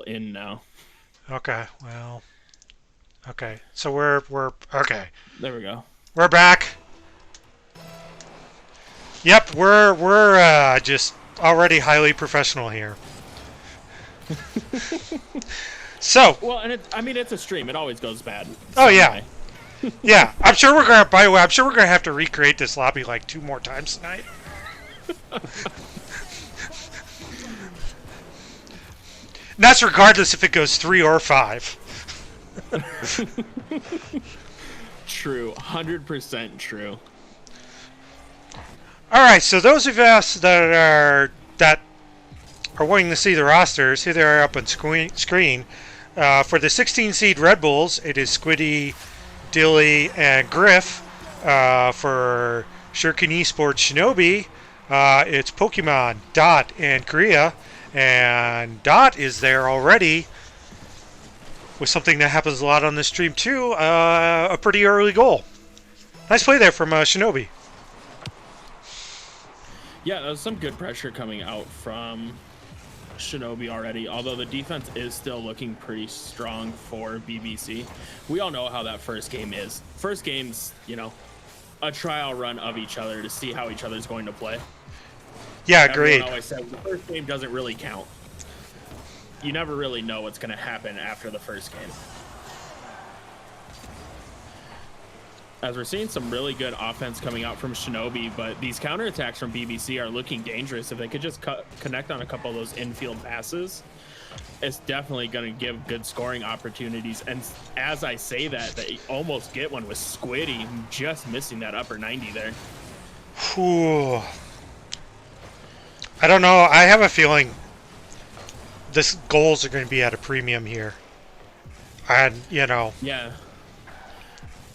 IGL in now. Okay, well, okay. So we're okay. There we go. We're back. Yep, we're just already highly professional here. So, Well, and I mean, it's a stream. It always goes bad oh some yeah, way. yeah. I'm sure we're gonna. By the way, I'm sure we're gonna have to recreate this lobby like 2 more times tonight. And that's regardless if it goes 3 or 5. True. 100% true. All right. So those of us that are wanting to see the rosters, here they are up on screen. For the 16 seed Red Bulls, it is Squiddy, Dilly, and Griff. For Shuriken Esports Shinobi, it's Pokemon, Dot, and Korea. And Dot is there already with something that happens a lot on this stream too, a pretty early goal. Nice play there from Shinobi. Yeah, there's some good pressure coming out from Shinobi already, although the defense is still looking pretty strong for BBC. We all know how that first game is. First game's, a trial run of each other to see how each other's going to play. Yeah, Everyone agreed. always says the first game doesn't really count. You never really know what's going to happen after the first game. As we're seeing some really good offense coming out from Shinobi, but these counterattacks from BBC are looking dangerous. If they could just connect on a couple of those infield passes, it's definitely going to give good scoring opportunities. And as I say that, they almost get one with Squiddy just missing that upper 90 there. Whew. I don't know. I have a feeling this goals are going to be at a premium here. And, Yeah.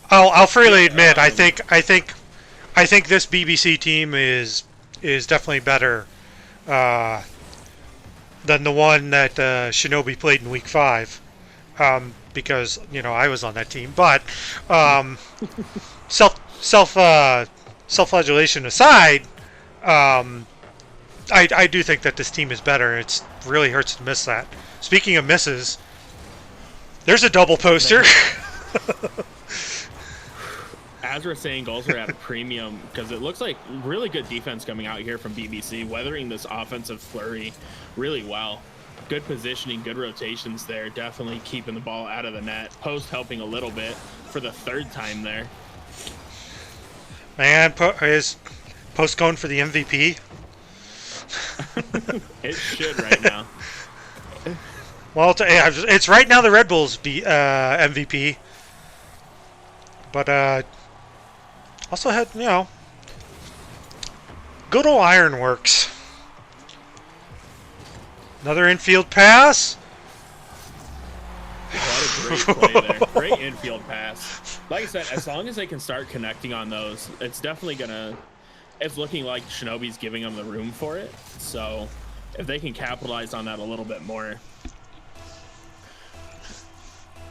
I'll freely admit, I think this BBC team is definitely better than the one that Shinobi played in Week 5, because I was on that team. But self-flagellation aside, I do think that this team is better. It really hurts to miss that. Speaking of misses, there's a double poster. As we're saying, goals are at a premium because it looks like really good defense coming out here from BBC, weathering this offensive flurry really well. Good positioning, good rotations there, definitely keeping the ball out of the net. Post helping a little bit for the third time there. Man, is Post going for the MVP? It should right now. Well, it's right now the Red Bulls MVP. But also had, good old Ironworks. Another infield pass. What a great play there. Great infield pass. Like I said, as long as they can start connecting on those, it's definitely it's looking like Shinobi's giving them the room for it. So if they can capitalize on that a little bit more,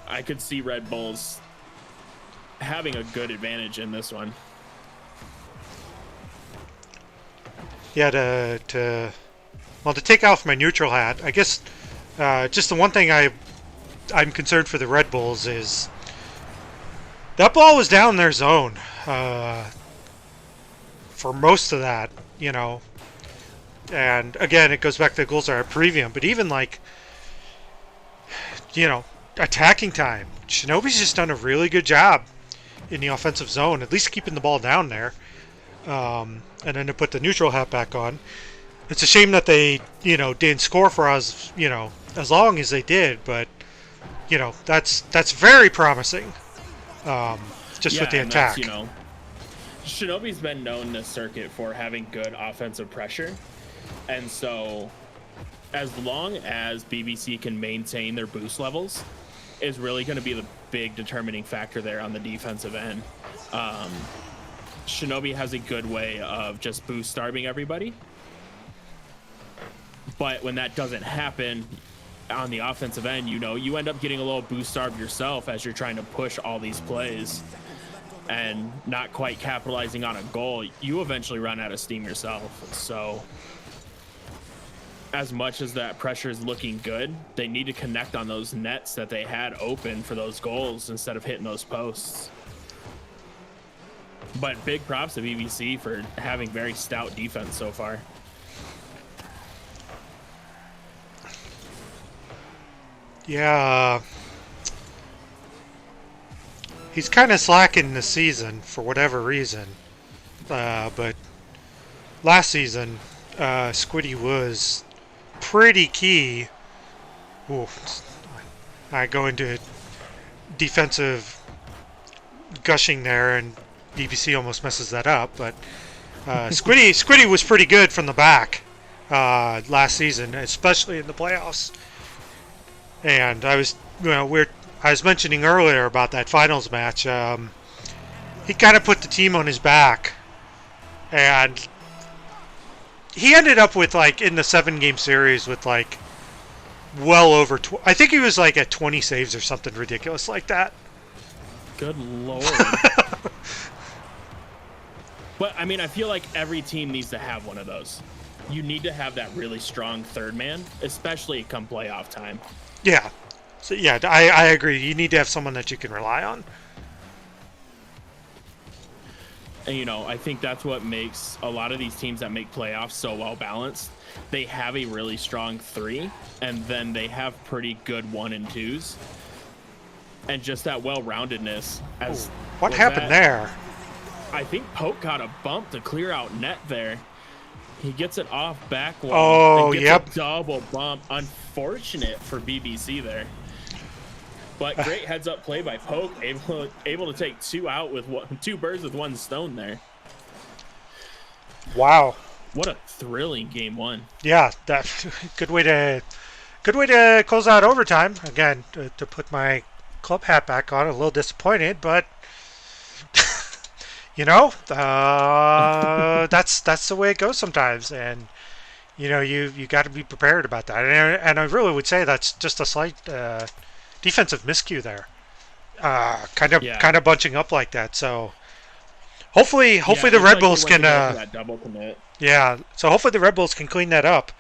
I could see Red Bulls having a good advantage in this one. Yeah, to take off my neutral hat, I guess just the one thing I'm concerned for the Red Bulls is that ball was down their zone for most of that, And again, it goes back to the goals are a premium, but even attacking time, Shinobi's just done a really good job in the offensive zone, at least keeping the ball down there. And then to put the neutral hat back on. It's a shame that they, didn't score for us, as long as they did, but, that's very promising. Just with the attack. Shinobi's been known this circuit for having good offensive pressure. And so as long as BBC can maintain their boost levels is really going to be the big determining factor there on the defensive end. Shinobi has a good way of just boost starving everybody. But when that doesn't happen on the offensive end, you end up getting a little boost starved yourself as you're trying to push all these plays and not quite capitalizing on a goal. You eventually run out of steam yourself. So as much as that pressure is looking good, they need to connect on those nets that they had open for those goals instead of hitting those posts. But big props to BBC for having very stout defense so far. Yeah. He's kind of slacking this season for whatever reason. But last season, Squiddy was pretty key. Ooh, I go into defensive gushing there, and BBC almost messes that up. But Squiddy was pretty good from the back last season, especially in the playoffs. And I was, I was mentioning earlier about that finals match. He kind of put the team on his back, and he ended up with, like, in the 7-game series with, like, well over I think he was like at 20 saves or something ridiculous like that. Good lord. But I mean, I feel like every team needs to have one of those. You need to have that really strong third man, especially come playoff time. Yeah. So yeah, I agree. You need to have someone that you can rely on. And I think that's what makes a lot of these teams that make playoffs so well balanced. They have a really strong 3, and then they have pretty good 1 and 2s, and just that well-roundedness. As what happened there? I think Poke got a bump to clear out net there. He gets it off back wall. Oh, and gets yep. a double bump. Unfortunate for BBC there. But great heads-up play by Poke, able to take 2 out with 2 birds with 1 stone there. Wow. What a thrilling game 1. Yeah, that's good way to close out overtime. Again, to put my club hat back on, a little disappointed, but that's the way it goes sometimes, and you got to be prepared about that. And I really would say that's just a slight defensive miscue there, kind of bunching up like that. So hopefully the Red Bulls can that double commit. Yeah, so hopefully the Red Bulls can clean that up,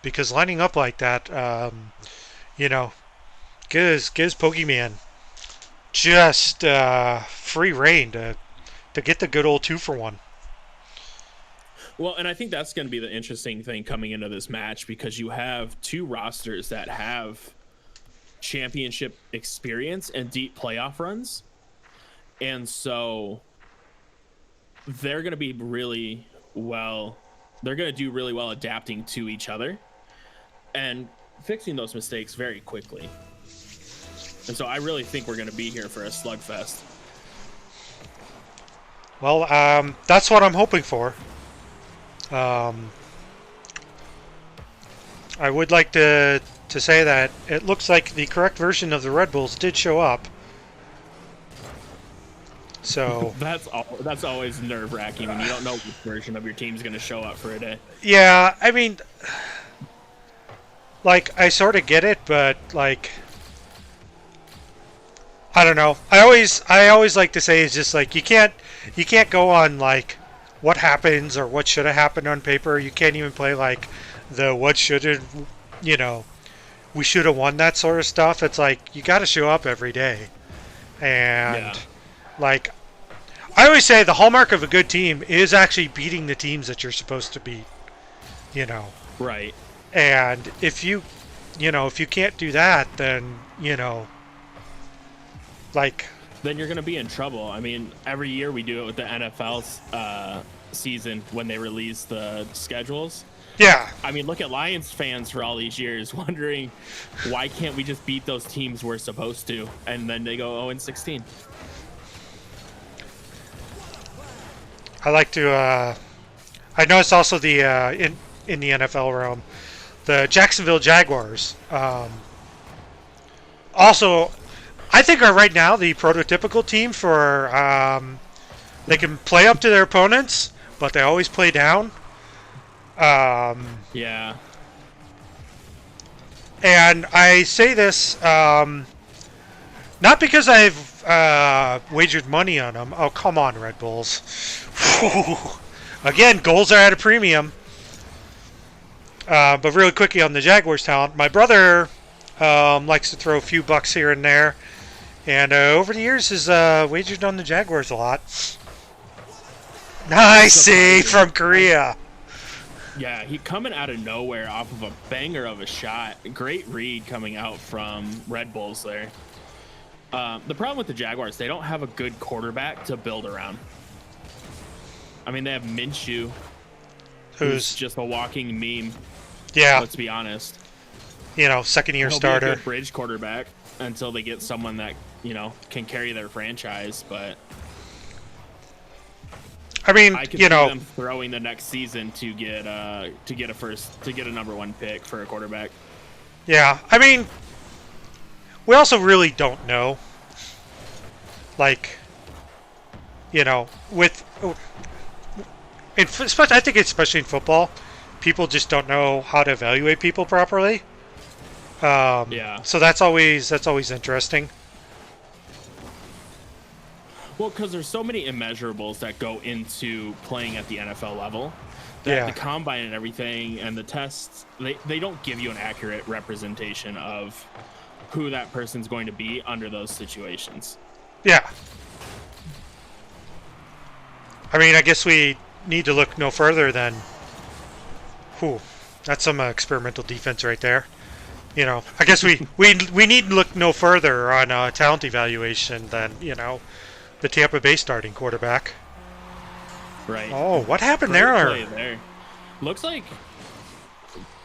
because lining up like that, gives Pokemon just free reign to get the good old 2-for-1. Well, and I think that's going to be the interesting thing coming into this match, because you have 2 rosters that have championship experience and deep playoff runs, and so they're going to be really well. They're going to do really well adapting to each other and fixing those mistakes very quickly. And so I really think we're going to be here for a slugfest. Well, that's what I'm hoping for. I would like to say that it looks like the correct version of the Red Bulls did show up. So that's always nerve-wracking when you don't know which version of your team's going to show up for a day. Yeah, I mean, like, I sort of get it, but like, I don't know. I always like to say it's just like you can't go on like what happens or what should have happened on paper. You can't even play like the what should have, we should have won that sort of stuff. It's like you got to show up every day. And like, I always say the hallmark of a good team is actually beating the teams that you're supposed to beat, Right. And if you can't do that, then, like, then you're going to be in trouble. I mean, every year we do it with the NFL's season when they release the schedules. Yeah. I mean, look at Lions fans for all these years wondering why can't we just beat those teams we're supposed to, and then they go 0-16. I like to. I noticed also the in the NFL realm, the Jacksonville Jaguars. Also, I think are right now the prototypical team for. They can play up to their opponents, but they always play down. Yeah. And I say this not because I've wagered money on them. Oh, come on, Red Bulls. Again, goals are at a premium. But really quickly on the Jaguars talent, my brother likes to throw a few bucks here and there, and over the years has wagered on the Jaguars a lot. Nice save from Korea. Yeah, he coming out of nowhere off of a banger of a shot. Great read coming out from Red Bulls there. The problem with the Jaguars, they don't have a good quarterback to build around. I mean, they have Minshew, who's just a walking meme. Yeah. Let's be honest. You know, second-year starter. Be a good bridge quarterback until they get someone that, can carry their franchise. But I mean, I could see them throwing the next season to get a number 1 pick for a quarterback. Yeah, I mean, we also really don't know. Like, with I think especially in football, people just don't know how to evaluate people properly. Yeah. So that's always interesting. Well, because there's so many immeasurables that go into playing at the NFL level. That the combine and everything and the tests, they don't give you an accurate representation of who that person's going to be under those situations. Yeah. I mean, I guess we need to look no further than... Whew, that's some experimental defense right there. I guess we need to look no further on talent evaluation than, the Tampa Bay starting quarterback. Right. Oh, what happened there? Looks like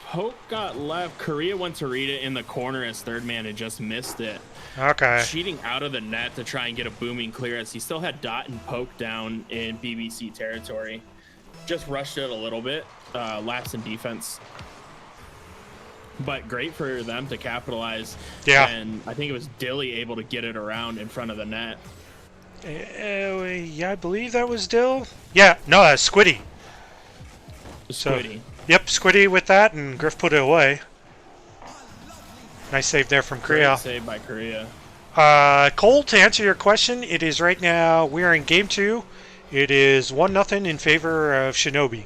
Poke got left. Korea went to read it in the corner as third man and just missed it. Okay. Cheating out of the net to try and get a booming clear as he still had Dot and Poke down in BBC territory. Just rushed it a little bit. Lapse in defense. But great for them to capitalize. Yeah. And I think it was Dilly able to get it around in front of the net. Yeah, I believe that was Dill. Yeah, no, that's Squiddy. Squiddy. So, yep, Squiddy with that, and Griff put it away. Nice save there from Korea. Great save by Korea. Cole, to answer your question, it is right now, we are in game 2. It is 1-0 in favor of Shinobi.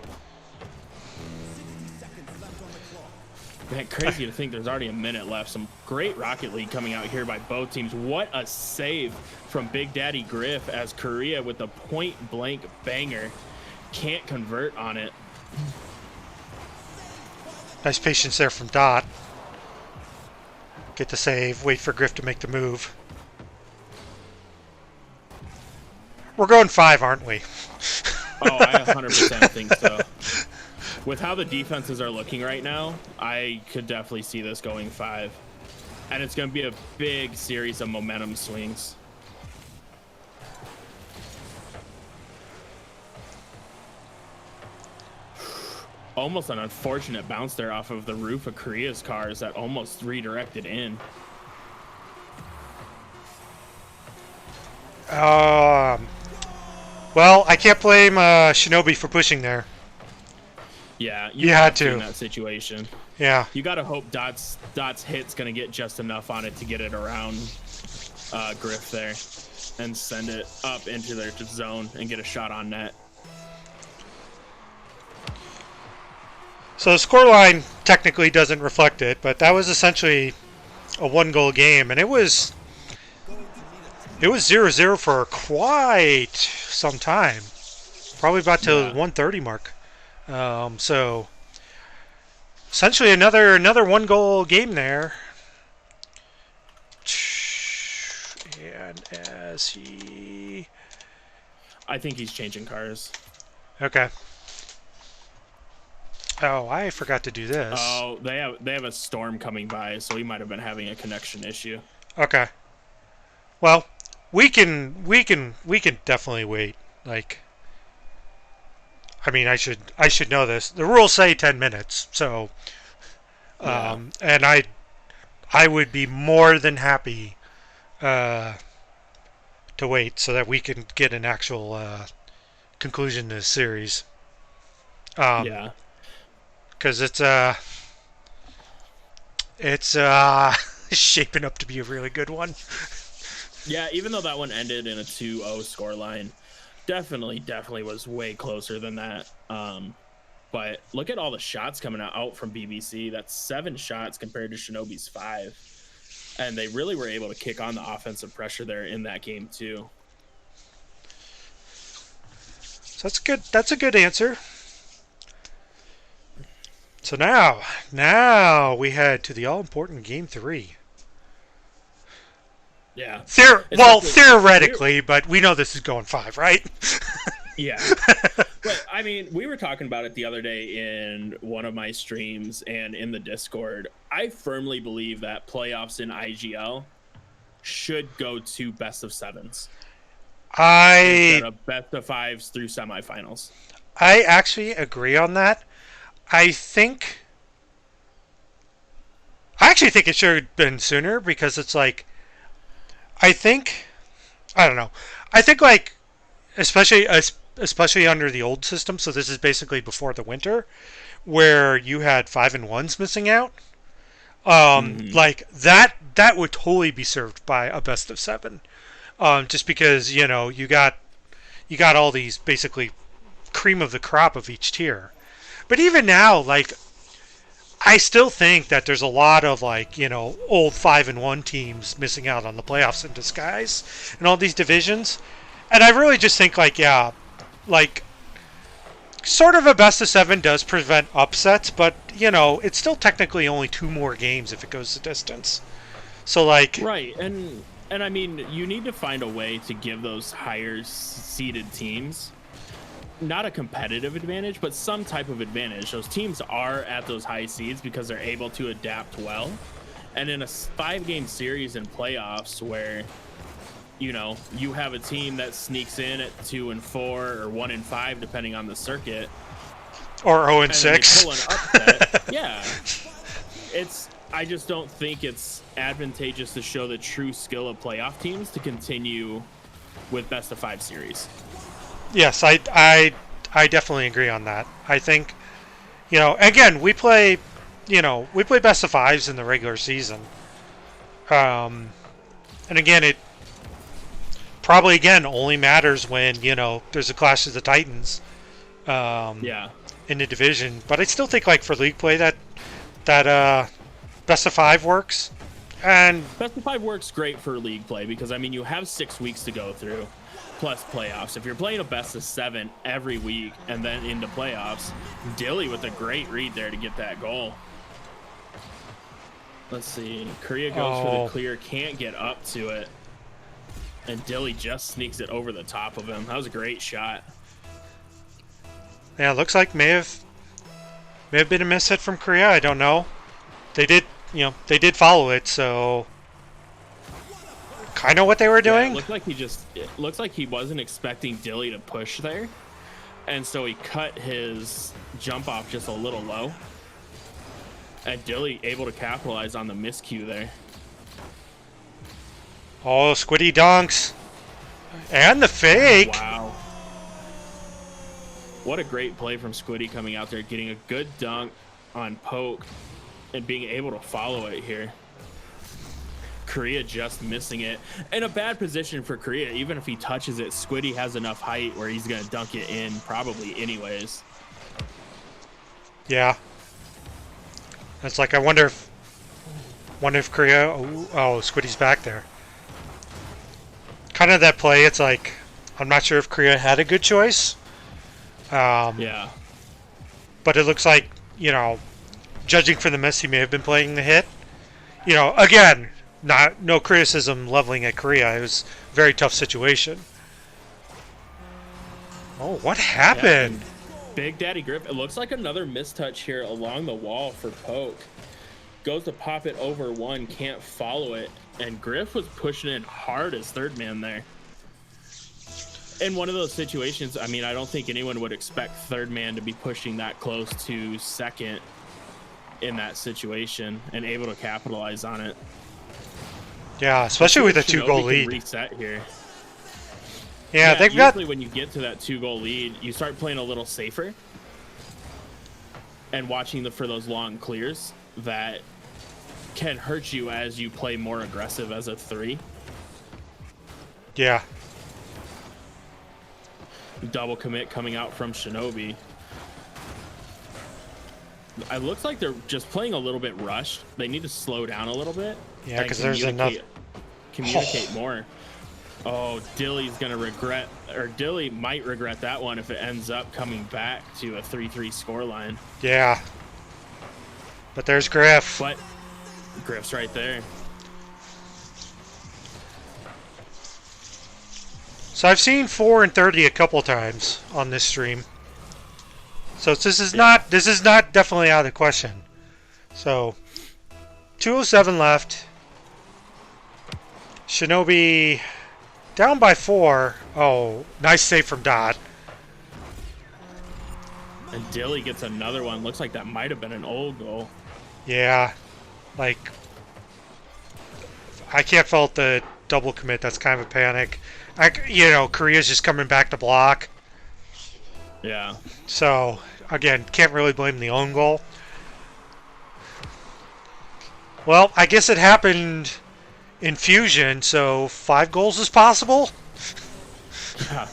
Man, crazy to think there's already a minute left. Some great Rocket League coming out here by both teams. What a save from Big Daddy Griff as Korea with a point-blank banger. Can't convert on it. Nice patience there from Dot. Get the save, wait for Griff to make the move. We're going 5, aren't we? Oh, I 100% think so. With how the defenses are looking right now, I could definitely see this going 5. And it's going to be a big series of momentum swings. Almost an unfortunate bounce there off of the roof of Korea's cars that almost redirected in. Well, I can't blame Shinobi for pushing there. Yeah, you had to in that situation. Yeah, you got to hope Dot's hit's gonna get just enough on it to get it around Griff there and send it up into their zone and get a shot on net. So the scoreline technically doesn't reflect it, but that was essentially a 1-goal game, and it was 0-0 for quite some time, probably about to the 1:30 mark. So essentially another 1-goal game there. And I think he's changing cars. Okay. Oh, I forgot to do this. Oh, they have a storm coming by, so he might have been having a connection issue. Okay. Well, we can definitely wait. Like, I mean, I should know this. The rules say 10 minutes, so and I would be more than happy to wait so that we can get an actual conclusion to this series. Yeah. Because it's shaping up to be a really good one. Yeah, even though that one ended in a 2-0 scoreline, definitely was way closer than that. But look at all the shots coming out from BBC. That's 7 shots compared to Shinobi's 5. And they really were able to kick on the offensive pressure there in that game too. So that's good. That's a good answer. So now we head to the all-important Game 3. Yeah. Theoretically, but we know this is going 5, right? Yeah. But, I mean, we were talking about it the other day in one of my streams and in the Discord. I firmly believe that playoffs in IGL should go to best of 7s. Instead of best of 5s through semifinals. I actually agree on that. I actually think it should have been sooner because it's like, I don't know. I think like, especially under the old system, so this is basically before the winter, where you had 5 and 1s missing out. Like that would totally be served by a best of 7. Just because, you know, you got all these basically cream of the crop of each tier. But even now, like, I still think that there's a lot of, like, you know, old 5 and 1 teams missing out on the playoffs in disguise in all these divisions. And I really just think, like, yeah, like, sort of a best of 7 does prevent upsets, but, you know, it's still technically only 2 more games if it goes the distance. So, like... Right, and I mean, you need to find a way to give those higher seeded teams not a competitive advantage, but some type of advantage. Those teams are at those high seeds because they're able to adapt well. And in a 5-game series in playoffs where, you know, you have a team that sneaks in at 2 and 4 or 1 and 5, depending on the circuit, or 0 and 6. Pull an upset. Yeah, I just don't think it's advantageous to show the true skill of playoff teams to continue with best of 5 series. Yes, I definitely agree on that. I think, you know, again, we play best of 5s in the regular season. And again, it probably, again, only matters when, you know, there's a Clash of the Titans in the division. But I still think, like, for league play, that best of 5 works. And best of 5 works great for league play because, I mean, you have 6 weeks to go through, plus playoffs. If you're playing a best of 7 every week and then into playoffs, Dilly with a great read there to get that goal. Let's see. Korea goes for the clear, can't get up to it. And Dilly just sneaks it over the top of him. That was a great shot. Yeah, it looks like may have been a miss hit from Korea. I don't know. They did follow it, so kind of what they were doing. Yeah, it looks like he wasn't expecting Dilly to push there, and so he cut his jump off just a little low. And Dilly able to capitalize on the miscue there. Oh, Squiddy dunks. And the fake. Wow. What a great play from Squiddy coming out there, getting a good dunk on Poke and being able to follow it here. Korea just missing it. In a bad position for Korea. Even if he touches it, Squiddy has enough height where he's going to dunk it in probably anyways. Yeah. It's like, I wonder if Korea... Oh, Squiddy's back there. Kind of that play, it's like, I'm not sure if Korea had a good choice. Yeah. But it looks like, you know, judging from the miss, he may have been playing the hit. You know, again, no criticism leveling at Korea. It was a very tough situation. Oh, what happened? Yeah, Big Daddy Griff. It looks like another mistouch here along the wall for Poke. Goes to pop it over one, can't follow it. And Griff was pushing in hard as third man there. In one of those situations, I mean, I don't think anyone would expect third man to be pushing that close to second in that situation and able to capitalize on it. Yeah, especially with a 2-goal lead. Reset here. Yeah, they've usually when you get to that 2-goal lead, you start playing a little safer and watching for those long clears that can hurt you as you play more aggressive as a 3. Yeah. Double commit coming out from Shinobi. It looks like they're just playing a little bit rushed. They need to slow down a little bit. Yeah, because there's another. Communicate more. Oh, Dilly's gonna regret, or Dilly might regret that one if it ends up coming back to a 3-3 scoreline. Yeah. But there's Griff. But Griff's right there. So I've seen 4 and 30 a couple times on this stream. So this is not definitely out of the question. So 2:07 left. Shinobi down by 4. Oh, nice save from Dot. And Dilly gets another one. Looks like that might have been an old goal. Yeah, like I can't fault the double commit. That's kind of a panic. Korea's just coming back to block. Yeah. So again, can't really blame the own goal. Well, I guess it happened in Fusion, so 5 goals is possible. Yeah.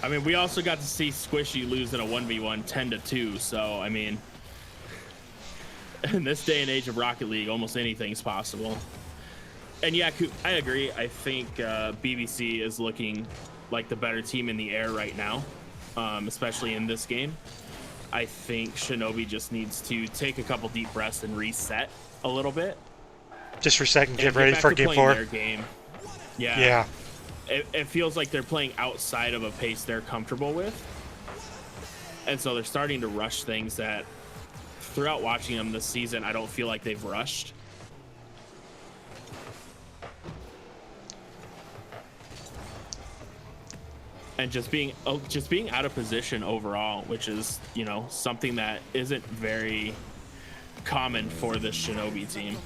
I mean, we also got to see Squishy lose in a 1v1 10-2, so I mean, in this day and age of Rocket League, almost anything's possible. And yeah, I agree. I think BBC is looking like the better team in the air right now, especially in this game. I think Shinobi just needs to take a couple deep breaths and reset a little bit. Just reset and get ready for Game 4. Their game. Yeah. Yeah. It feels like they're playing outside of a pace they're comfortable with. And so they're starting to rush things that, throughout watching them this season, I don't feel like they've rushed. And just being out of position overall, which is, something that isn't very common for this Shinobi team.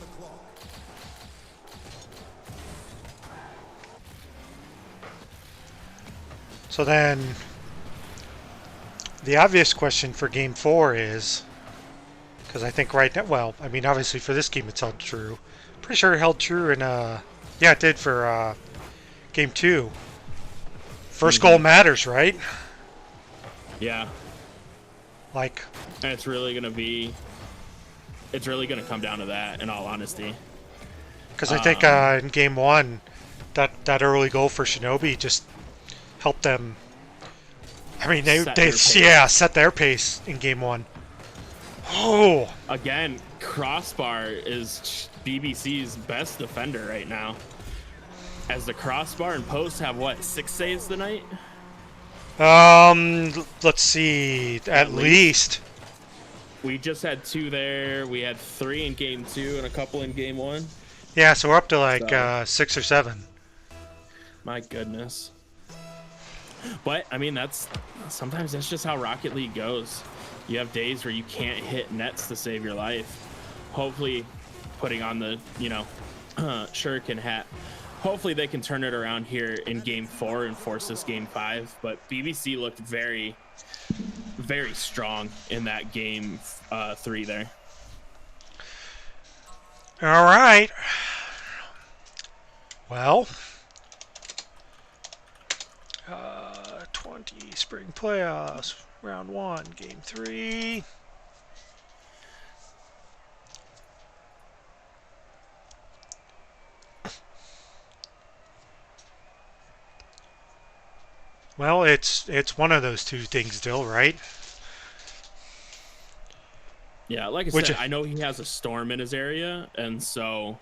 So then, the obvious question for Game 4 is, because I think right now, well, I mean, obviously for this game it's held true. Pretty sure it held true in, yeah, it did for Game 2. First goal matters, right? Yeah. Like, and it's really gonna come down to that, in all honesty. Because I think in Game 1, that early goal for Shinobi just helped them. I mean, they set their pace in Game 1. Oh! Again, Crossbar is BBC's best defender right now. As the Crossbar and Post have, what, 6 saves tonight? Let's see. At least. We just had 2 there. We had 3 in Game 2 and a couple in Game 1. Yeah, so we're up to like 6 or 7. My goodness. But, I mean, sometimes that's just how Rocket League goes. You have days where you can't hit nets to save your life. Hopefully, putting on the, Shuriken hat, hopefully they can turn it around here in Game 4 and force this Game 5. But BBC looked very, very strong in that Game 3 there. All right. Well, 20 Spring Playoffs, Round 1, Game 3. Well, it's one of those two things still, right? Yeah, like I said, I know he has a storm in his area, and so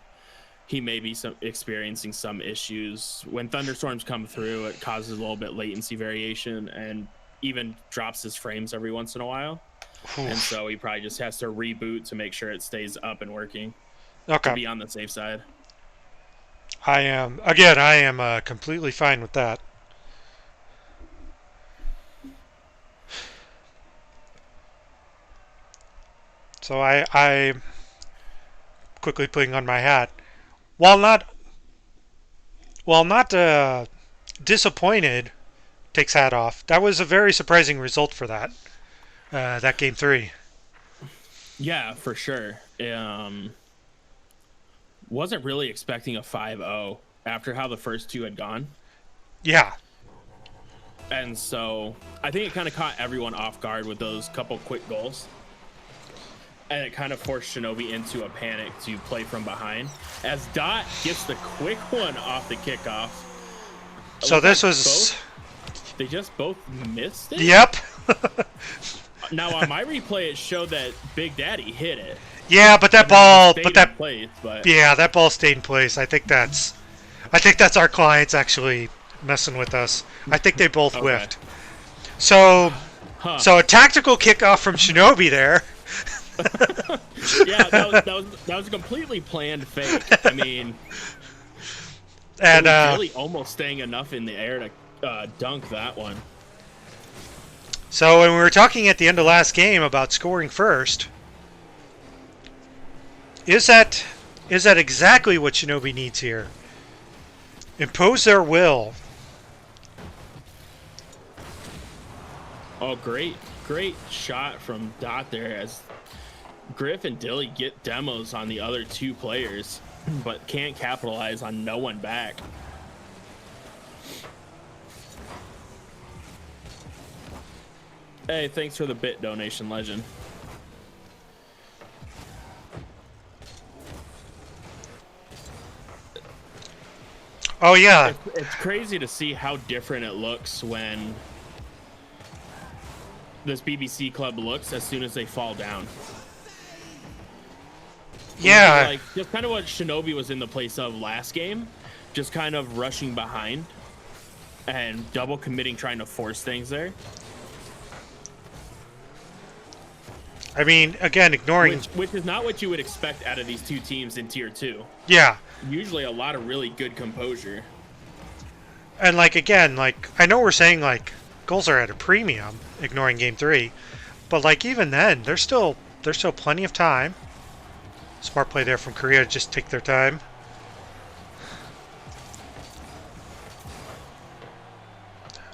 he may be experiencing some issues. When thunderstorms come through, it causes a little bit latency variation and even drops his frames every once in a while. Oof. And so he probably just has to reboot to make sure it stays up and working. Okay. To be on the safe side. I am completely fine with that. So I quickly putting on my hat. While not disappointed, takes hat off. That was a very surprising result for that Game 3. Yeah, for sure. Wasn't really expecting a 5-0 after how the first 2 had gone. Yeah. And so I think it kind of caught everyone off guard with those couple quick goals. And it kind of forced Shinobi into a panic to play from behind. As Dot gets the quick one off the kickoff. So this was... They just both missed it? Yep. Now on my replay, it showed that Big Daddy hit it. Yeah, but that ball... But yeah, that ball stayed in place. I think that's our clients actually messing with us. I think they both whiffed. So... So a tactical kickoff from Shinobi there. Yeah, that was a completely planned fake. I mean, and really almost staying enough in the air to dunk that one. So when we were talking at the end of last game about scoring first, is that exactly what Shinobi needs here? Impose their will. Oh, great shot from Dot there as Griff and Dilly get demos on the other two players, but can't capitalize on no one back. Hey, thanks for the bit donation, Legend. Oh, yeah. It's crazy to see how different it looks when this BBC club looks as soon as they fall down. Yeah. Like, just kind of what Shinobi was in the place of last game. Just kind of rushing behind and double committing, trying to force things there. I mean, again, ignoring... Which is not what you would expect out of these two teams in Tier 2. Yeah. Usually a lot of really good composure. And, like, again, like, I know we're saying, like, goals are at a premium, ignoring Game 3. But, like, even then, there's still plenty of time. Smart play there from Korea to just take their time.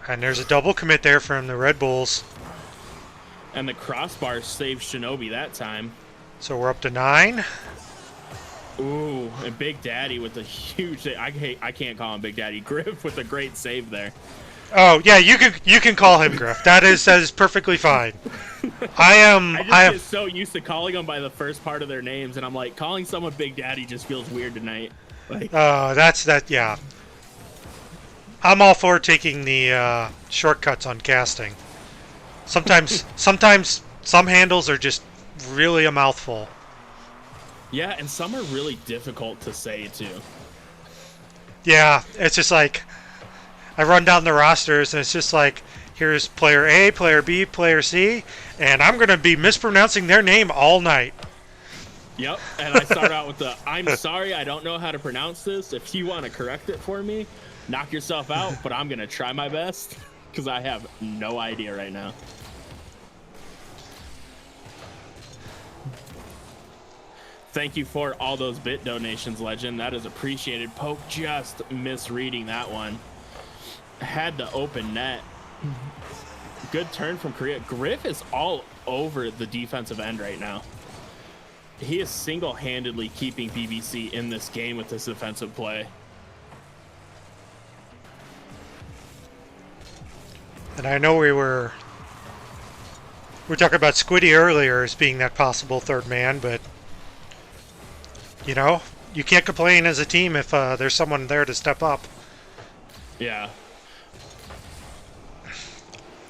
And there's a double commit there from the Red Bulls. And the crossbar saved Shinobi that time. So we're up to 9. Ooh, and Big Daddy with a huge... I can't call him Big Daddy. Griff with a great save there. Oh, yeah, you can call him Griff. That is perfectly fine. I am get so used to calling them by the first part of their names, and I'm like, calling someone Big Daddy just feels weird tonight. Like, yeah. I'm all for taking the shortcuts on casting. Sometimes some handles are just really a mouthful. Yeah, and some are really difficult to say too. Yeah, it's just like I run down the rosters and it's just like, here's player A, player B, player C, and I'm going to be mispronouncing their name all night. Yep, and I start out with the, I'm sorry, I don't know how to pronounce this. If you want to correct it for me, knock yourself out, but I'm going to try my best because I have no idea right now. Thank you for all those bit donations, Legend. That is appreciated. Poke just misreading that one. Had the open net. Good turn from Korea. Griff is all over the defensive end right now. He is single-handedly keeping BBC in this game with this defensive play. And I know we were talking about Squiddy earlier as being that possible third man, but you know, you can't complain as a team if there's someone there to step up. Yeah.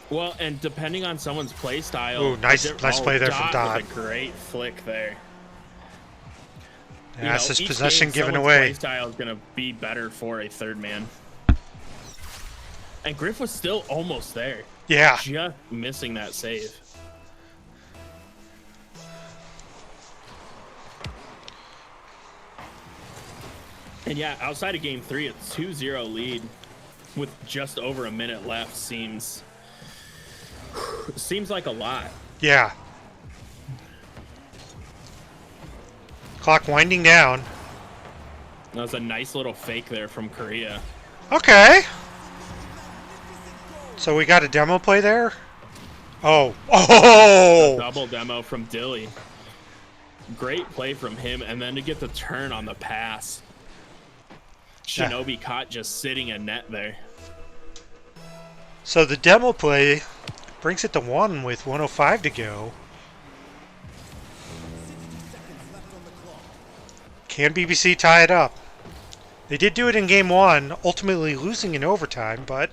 Well, and depending on someone's play style. Ooh, nice play there from Dot. With a great flick there. Yeah, that's his possession given away. away. Play style is going to be better for a third man. And Griff was still almost there. Yeah. Just missing that save. And yeah, outside of game 3, a 2-0 lead with just over a minute left seems like a lot. Yeah. Clock winding down. That was a nice little fake there from Korea. Okay. So we got a demo play there? Oh. Oh! Double demo from Dilly. Great play from him, and then to get the turn on the pass. Shinobi caught just sitting in net there. So the demo play brings it to 1 with 1:05 to go. Can BBC tie it up? They did do it in game 1, ultimately losing in overtime, but...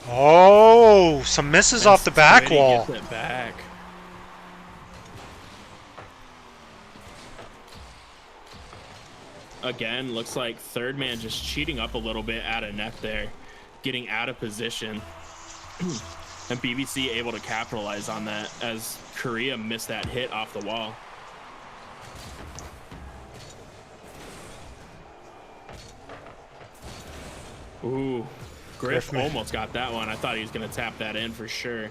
Oh, some misses off the back wall. Gets it back. Again, looks like third man just cheating up a little bit out of net there, getting out of position. And BBC able to capitalize on that as Korea missed that hit off the wall. Ooh, Griff almost got that one. I thought he was going to tap that in for sure.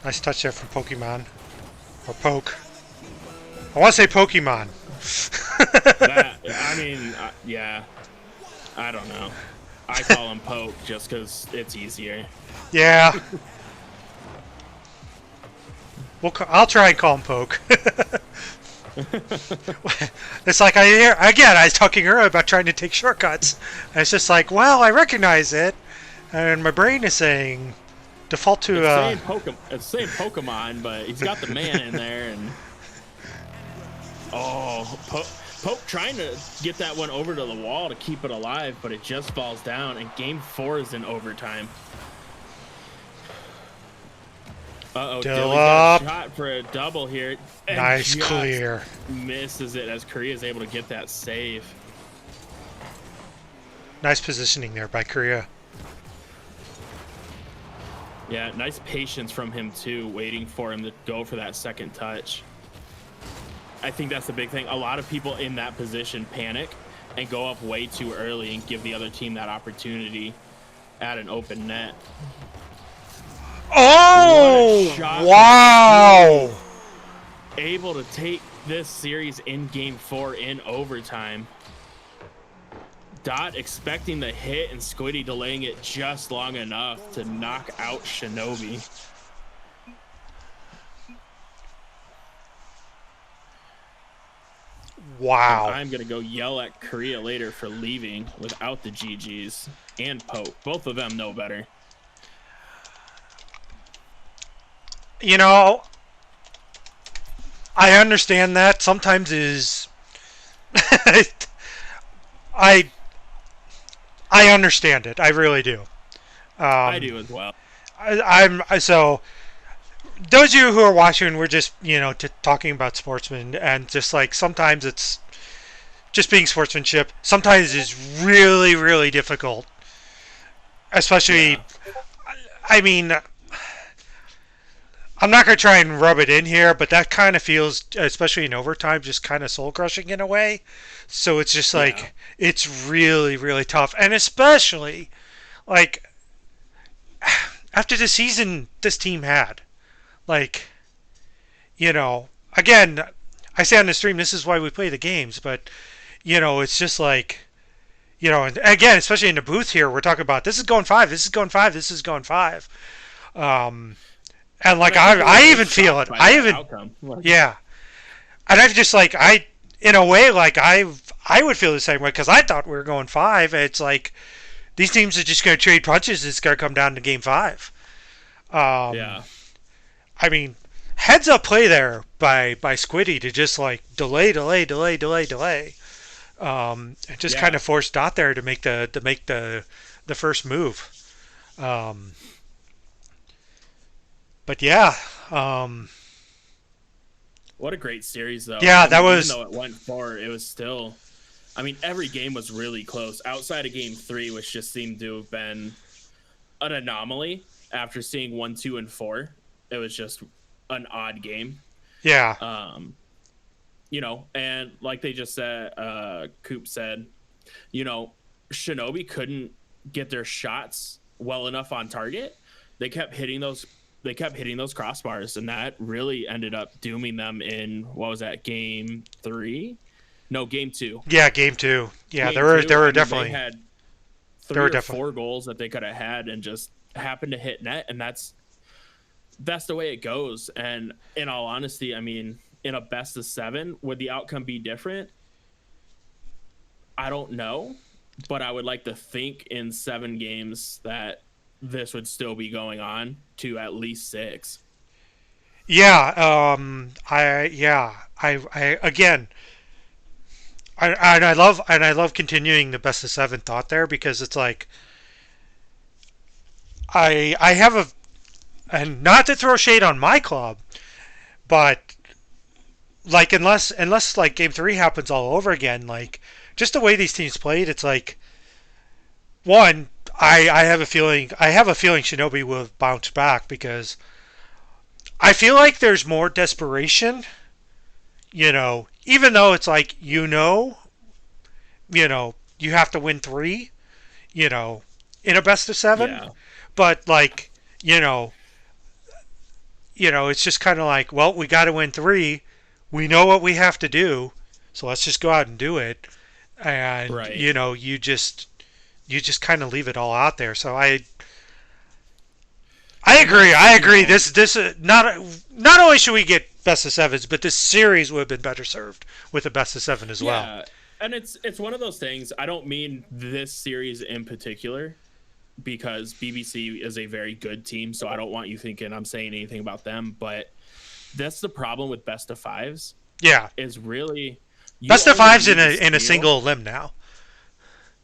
Nice touch there from Pokemon. Or Poke. I want to say Pokemon. Yeah. I don't know. I call him Poke just because it's easier. Yeah. I'll try and call him Poke. It's like I was talking earlier about trying to take shortcuts. And it's just like, well, I recognize it. And my brain is saying, default to... It's saying Pokemon, but he's got the man in there. And Poke trying to get that one over to the wall to keep it alive, but it just falls down. And game 4 is in overtime. Dilly got a shot for a double here. Nice clear. Misses it as Korea is able to get that save. Nice positioning there by Korea. Yeah, nice patience from him too, waiting for him to go for that second touch. I think that's the big thing. A lot of people in that position panic and go up way too early and give the other team that opportunity at an open net. Oh, wow. Able to take this series in game 4 in overtime. Dot expecting the hit and Squiddy delaying it just long enough to knock out Shinobi. Wow. And I'm going to go yell at Korea later for leaving without the GGs and Pope. Both of them know better. You know, I understand that. Sometimes is I understand it. I really do. I do as well. So those of you who are watching, we're just talking about sportsmen, and just like sometimes it's just being sportsmanship. Sometimes it's really, really difficult, especially. Yeah. I mean, I'm not going to try and rub it in here, but that kind of feels, especially in overtime, just kind of soul-crushing in a way. So it's just like, it's really, really tough. And especially, like, after the season this team had. Like, again, I say on the stream, this is why we play the games, but, it's just like, and again, especially in the booth here, we're talking about, this is going 5, this is going 5, this is going 5. And like I even feel it. Yeah. And I've just like in a way like I would feel the same way because I thought we were going 5. It's like these teams are just going to trade punches. It's going to come down to game 5. Yeah. I mean, heads up play there by Squiddy to just like delay. And just kind of force Dot there to make the first move. But yeah, what a great series, though. Yeah, that was. Even though it went far, it was still. I mean, every game was really close. Outside of game 3, which just seemed to have been an anomaly after seeing 1, 2, and 4. It was just an odd game. Yeah. And like they just said, Coop said, Shinobi couldn't get their shots well enough on target. They kept hitting those crossbars, and that really ended up dooming them in, what was that, game 3? No, game 2. Yeah, game 2. Yeah, there were definitely. They had 3 or 4 goals that they could have had and just happened to hit net, and that's the way it goes. And in all honesty, I mean, in a best of 7, would the outcome be different? I don't know, but I would like to think in 7 games that this would still be going on to at least 6. Yeah, I again, I love continuing the best of seven thought there because it's like I have a, and not to throw shade on my club, but like unless like game three happens all over again, like just the way these teams played, it's like one, I have a feeling Shinobi will bounce back because I feel like there's more desperation, even though it's like you have to win three, you know, in a best of seven, Yeah. but like, you know, it's just kind of like, well, we got to win three. We know what we have to do, so let's just go out and do it. And Right. you just kind of leave it all out there. So I And agree. that's, I agree. This not only should we get best of sevens, but this series would have been better served with a best of seven as well. yeah. And it's one of those things. I don't mean this series in particular because BBC is a very good team, so I don't want you thinking I'm saying anything about them, but that's the problem with best of fives Yeah, is really you best of only fives need to in a steal. single limb now.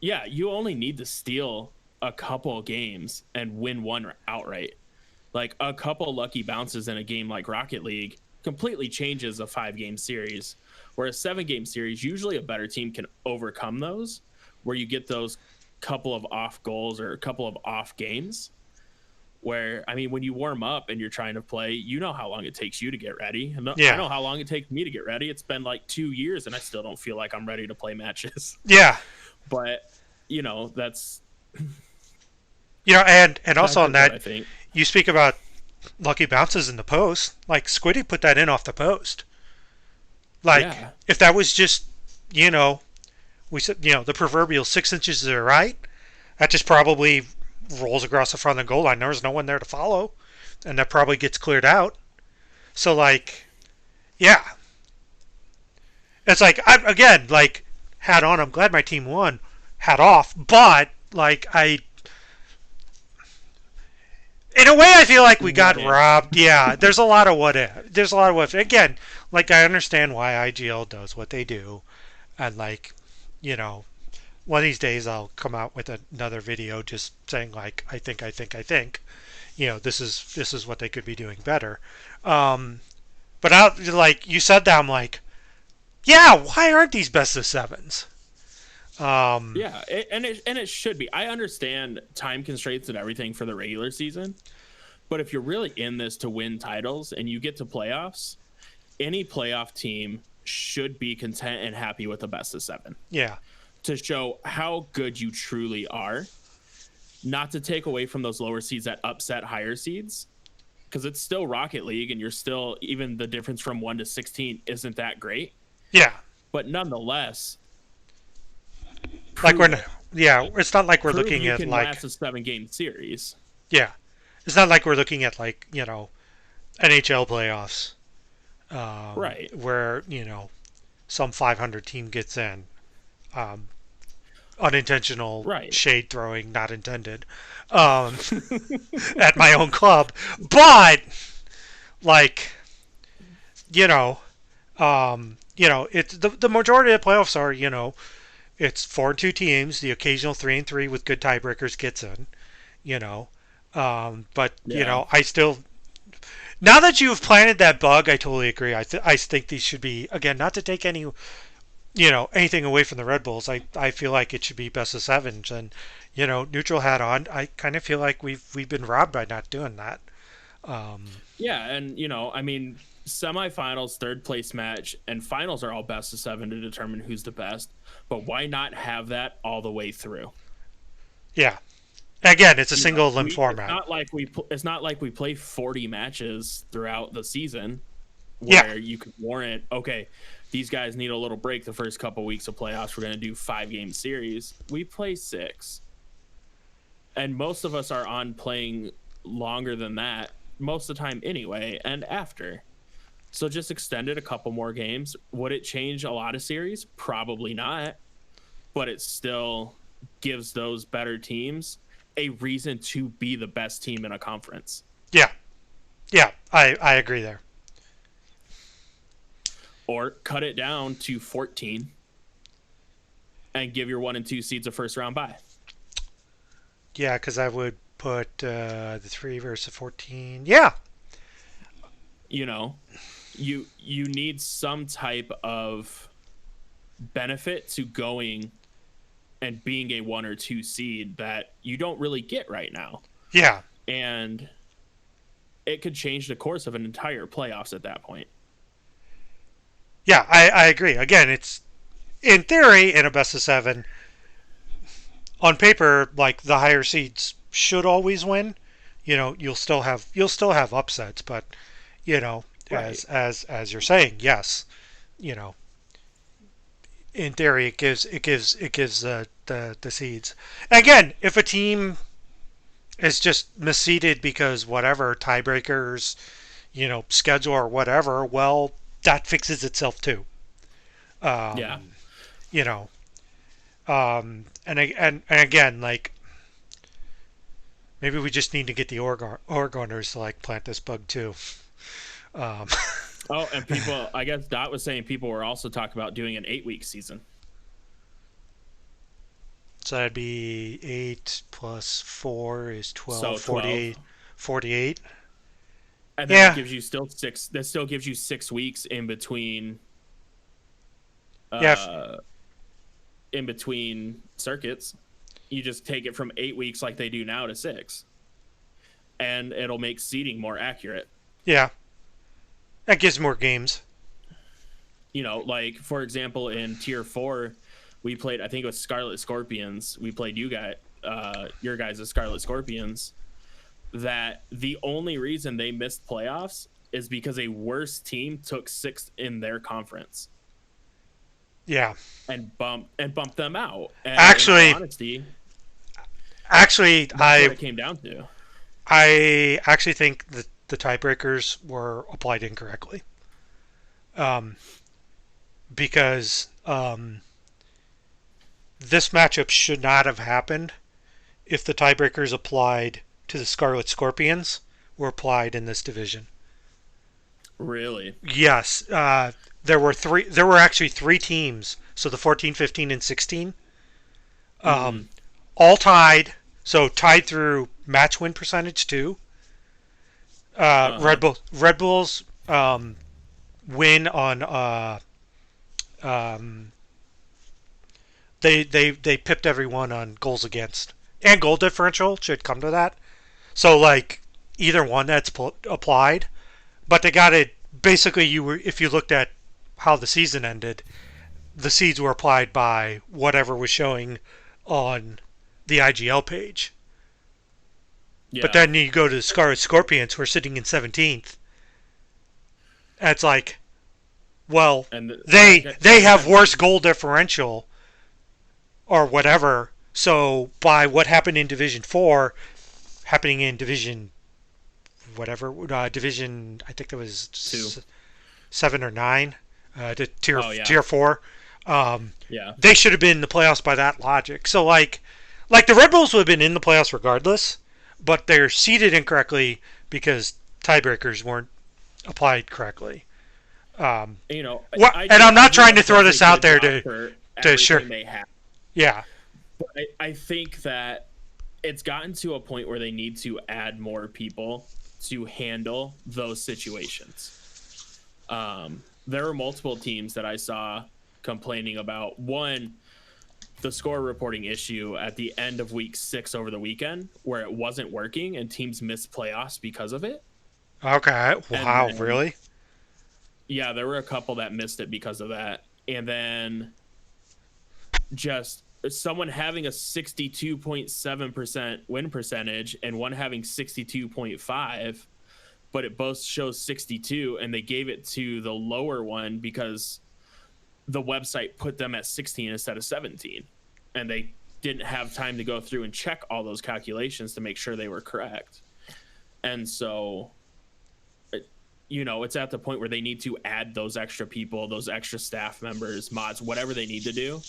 Yeah, you only need to steal a couple games and win one outright. Like a couple lucky bounces in a game like Rocket League completely changes a 5 game series. Where a 7 game series, usually a better team can overcome those, where you get those couple of off goals or a couple of off games. Where, I mean, when you warm up and you're trying to play, you know how long it takes you to get ready. And I Yeah, know how long it takes me to get ready. It's been like 2 years and I still don't feel like I'm ready to play matches. yeah. But, that's And that's also on just what that, I think. you speak about lucky bounces in the post. Like Squiddy put that in off the post. Like Yeah. if that was just you know we said the proverbial 6 inches to the right, that just probably rolls across the front of the goal line. There's no one there to follow, and that probably gets cleared out. So like, yeah, it's like again like hat on. I'm glad my team won. Hat off, but like in a way, I feel like we got What if? robbed. Yeah, there's a lot of what if. There's a lot of what if. Again, like I understand why IGL does what they do, and like, you know, one of these days I'll come out with another video just saying like I think, this is what they could be doing better. Um, but I like you said that I'm like, yeah, why aren't these best of sevens? Um, Yeah, and it should be. I understand time constraints and everything for the regular season, but if you're really in this to win titles and you get to playoffs, any playoff team should be content and happy with the best of 7 yeah, to show how good you truly are, not to take away from those lower seeds that upset higher seeds because it's still Rocket League and you're still even the difference from 1 to 16 isn't that great, yeah. but nonetheless, Like prove it. yeah, it's not like we're Prove looking you at can like, last a 7 game series. yeah, it's not like we're looking at like NHL playoffs, Right. where some 500 team gets in. Um, Unintentional Right. shade throwing, not intended, um, at my own club, but like you know, it's the majority of the playoffs are it's 4-2 teams. The occasional 3-3 with good tiebreakers gets in. You know, but Yeah. I still, now that you've planted that bug, I totally agree. I think these should be, again, not to take anything away from the Red Bulls. I feel like it should be best of sevens, and neutral hat on. I kind of feel like we've been robbed by not doing that. Um, Yeah, and I mean, semifinals, third place match, and finals are all best of 7 to determine who's the best. But why not have that all the way through? yeah. Again, it's a single limb It's format. not like it's not like we play 40 matches throughout the season Yeah, where you could warrant, okay, these guys need a little break the first couple weeks of playoffs. We're going to do 5 game series. We play 6. And most of us are on playing longer than that most of the time anyway and after. So just extend it a couple more games. Would it change a lot of series? Probably not, but it still gives those better teams a reason to be the best team in a conference. yeah, yeah. I agree there. or cut it down to 14 and give your 1 and 2 seeds a first round bye. Yeah, because I would put the 3 versus 14. Yeah. You know, you need some type of benefit to going and being a 1 or 2 seed that you don't really get right now. Yeah. And it could change the course of an entire playoffs at that point. Yeah, I agree. Again, it's in theory in a best of 7. On paper, like the higher seeds should always win. You know, you'll still have upsets, but you know, Right. as you're saying, yes, you know, in theory, it gives the seeds. Again, if a team is just misseeded because whatever tiebreakers, you know, schedule or whatever, well, that fixes itself too. Yeah. You know, and again, like maybe we just need to get the Oregoners to like plant this bug too. Oh, and people, I guess Dot was saying people were also talking about doing an 8-week season. So that'd be 8 plus 4 is 12, So 48. 12. 48. And then Yeah. it gives you still 6. That still gives you 6 weeks in between. Yeah. In between circuits, you just take it from 8 weeks like they do now to 6, and it'll make seeding more accurate. Yeah. That gives more games. You know, like for example, in Tier 4, we played. I think it was Scarlet Scorpions. We played your guys' Scarlet Scorpions. That the only reason they missed playoffs is because a worse team took 6th in their conference. Yeah. And bumped them out. And Actually, in all honesty, that's what it came down to. I actually think that the tiebreakers were applied incorrectly. Because this matchup should not have happened if the tiebreakers applied to the Scarlet Scorpions were applied in this division. Really? Yes. There were actually 3 teams. So the 14, 15, and 16. All tied. So tied through match win percentage too. Red Bulls win on they pipped everyone on goals against, and goal differential should come to that. So like either one that's applied, but they got it basically. If you looked at how the season ended, the seeds were applied by whatever was showing on the IGL page. Yeah. But then you go to the Scarlet Scorpions, who are sitting in 17th. And it's like, well, And they have worse goal differential or whatever. So by what happened in Division 4, happening in Division Division, I think it was 2. 7 or 9, tier 4. Yeah. They should have been in the playoffs by that logic. So like the Red Bulls would have been in the playoffs regardless, but they're seeded incorrectly because tiebreakers weren't applied correctly. You know, and I'm not trying to throw this out there to sure. They have. Yeah. But I think that it's gotten to a point where they need to add more people to handle those situations. There were multiple teams that I saw complaining about, one, the score reporting issue at the end of week 6 over the weekend, where it wasn't working and teams missed playoffs because of it. Okay. Wow, then, really? Yeah, there were a couple that missed it because of that. And then just someone having a 62.7% win percentage and one having 62.5, but it both shows 62, and they gave it to the lower one because the website put them at 16 instead of 17, and they didn't have time to go through and check all those calculations to make sure they were correct. And so, you know, it's at the point where they need to add those extra people, those extra staff members, mods, whatever they need to do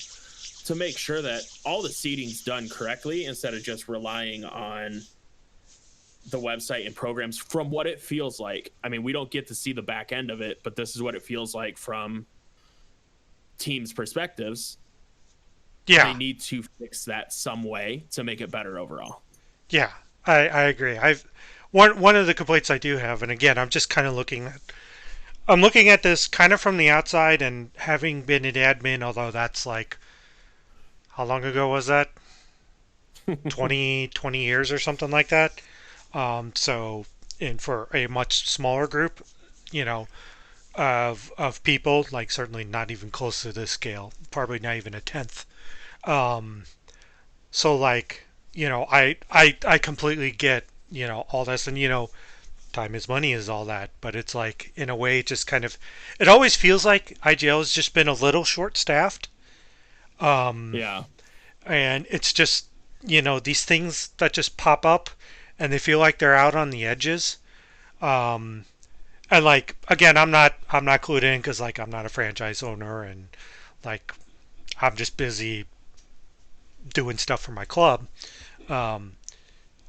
to make sure that all the seeding's done correctly instead of just relying on the website and programs from what it feels like. I mean, we don't get to see the back end of it, but this is what it feels like from teams' perspectives. Yeah. They need to fix that some way to make it better overall. Yeah, I agree. One of the complaints I do have, and again, I'm just kind of looking at this kind of from the outside and having been an admin, although that's like, how long ago was that? 20 years or something like that. So, and for a much smaller group, you know, of people, like certainly not even close to this scale, probably not even a tenth. Um, so like, you know, I completely get, you know, all this, and you know, time is money is all that, but it's like in a way just kind of, it always feels like IGL has just been a little short staffed. Yeah. And it's just, you know, these things that just pop up and they feel like they're out on the edges. Um, and like again, I'm not clued in because like I'm not a franchise owner and like I'm just busy doing stuff for my club, um,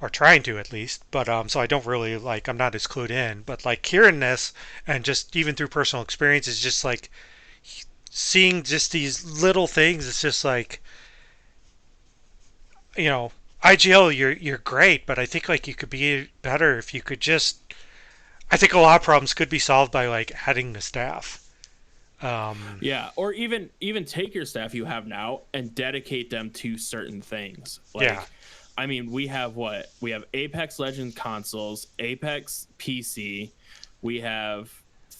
or trying to at least. But so I don't really like I'm not as clued in. But like hearing this and just even through personal experience is just like seeing just these little things. It's just like, you know, IGL, you're great, but I think like you could be better if you could just. I think a lot of problems could be solved by like adding the staff. Yeah, or even take your staff you have now and dedicate them to certain things. Like, Yeah. I mean, we have what? We have Apex Legends consoles, Apex PC, we have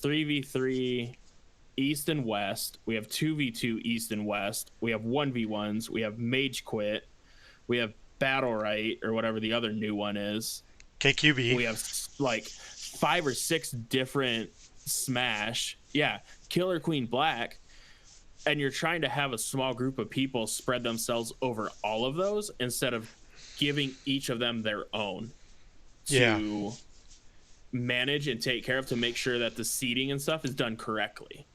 3v3 East and West, we have 2v2 East and West, we have 1v1s, we have Mage Quit, we have Battle Right or whatever the other new one is. KQB. We have like 5 or 6 different Smash. Yeah, Killer Queen Black. And you're trying to have a small group of people spread themselves over all of those instead of giving each of them their own to manage and take care of, to make sure that the seeding and stuff is done correctly.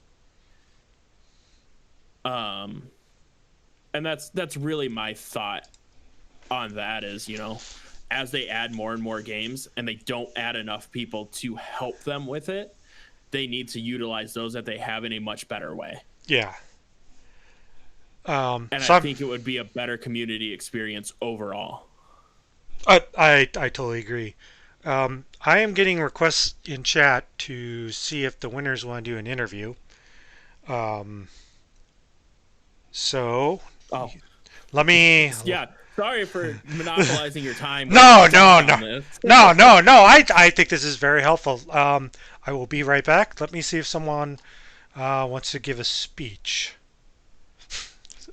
And that's really my thought on that is, you know, as they add more and more games and they don't add enough people to help them with it, they need to utilize those that they have in a much better way. Yeah. And I think it would be a better community experience overall. I totally agree. I am getting requests in chat to see if the winners want to do an interview. So let me. Yeah. Sorry for monopolizing your time. No. I think this is very helpful. I will be right back. Let me see if someone wants to give a speech,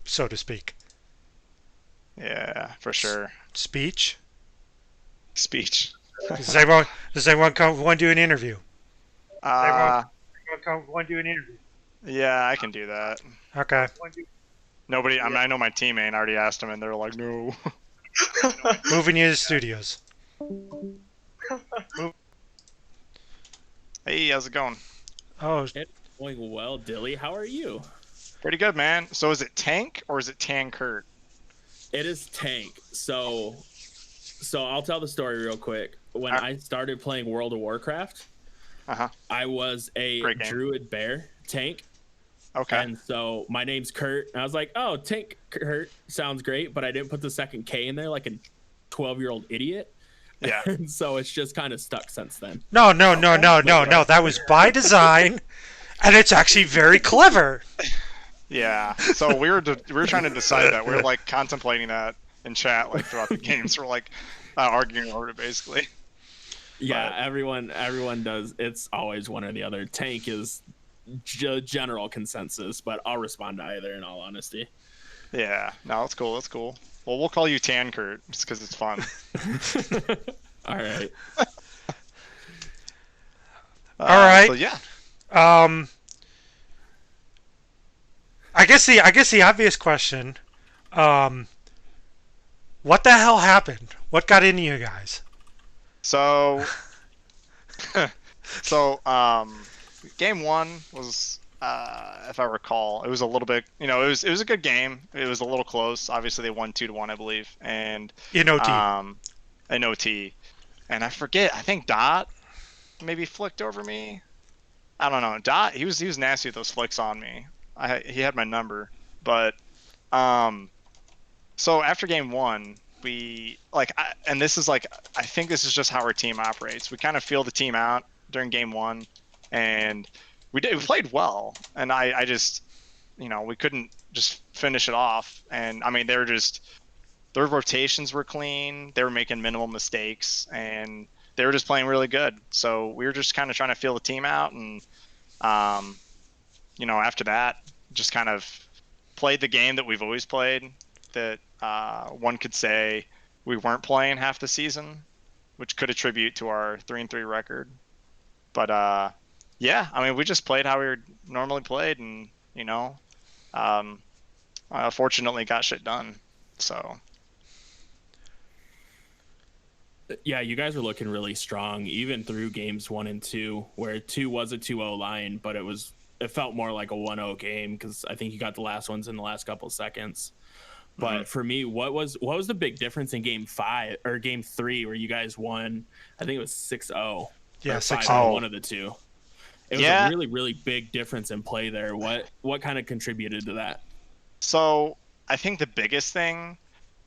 so to speak. Yeah, for sure. Speech. Does anyone want to do an interview? Uh, Want to do an interview? yeah, I can do that. Okay. Nobody. I mean, I know my teammate. I already asked him, and they're like, no. Moving you to studios. Hey, how's it going? Oh, It's going well, Dilly. How are you? Pretty good, man. So is it Tank or is it Tankert? It is Tank. So I'll tell the story real quick. When I started playing World of Warcraft, I was a Druid Bear tank. Okay. And so my name's Kurt. And I was like, oh, Tank Kurt sounds great, but I didn't put the second K in there like a 12-year-old idiot. Yeah. And so it's just kind of stuck since then. No. That was by design, and it's actually very clever. Yeah. So we were trying to decide that. We were like contemplating that in chat like throughout the games. We're like arguing over it basically. Yeah, but everyone does. It's always one or the other. Tank is general consensus, but I'll respond to either in all honesty. Yeah. No, that's cool. That's cool. Well, we'll call you Tankert just because it's fun. All right. All right. So yeah. I guess the obvious question, what the hell happened? What got into you guys? So, game one was, if I recall, it was a little bit, it was a good game. It was a little close. Obviously, they won 2-1, I believe, and in OT. in OT, and I forget. I think Dot maybe flicked over me. I don't know. Dot, he was nasty with those flicks on me. He had my number, but um, so after game one, we like, and this is like, I think this is just how our team operates. We kind of feel the team out during game one, and we played well, and I just, we couldn't just finish it off. And I mean, their rotations were clean. They were making minimal mistakes, and they were just playing really good. So we were just kind of trying to feel the team out, and um, after that, just kind of played the game that we've always played. That one could say we weren't playing half the season, which could attribute to our 3-3 record. But yeah, I mean, we just played how we were normally played, and um, fortunately got shit done. So Yeah, you guys were looking really strong, even through games 1 and 2, where 2 was a 2-0 line, but it felt more like a 1-0 game because I think you got the last ones in the last couple of seconds. But for me, what was the big difference in game 5 or game 3 where you guys won? I think it was 6-0. Yeah, 6-0. One of the two. It was yeah. a really, really big difference in play there. What kind of contributed to that? So I think the biggest thing,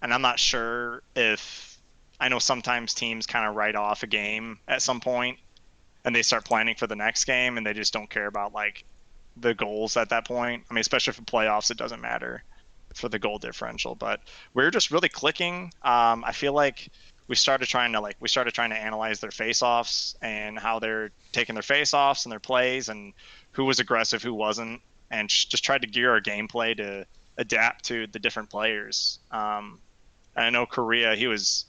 and I'm not sure if I know sometimes teams kind of write off a game at some point and they start planning for the next game and they just don't care about like the goals at that point. I mean, especially for playoffs, it doesn't matter for the goal differential, but we're just really clicking. I feel like we started trying to analyze their face-offs and how they're taking their face-offs and their plays and who was aggressive, who wasn't, and just tried to gear our gameplay to adapt to the different players. And I know Korea, he was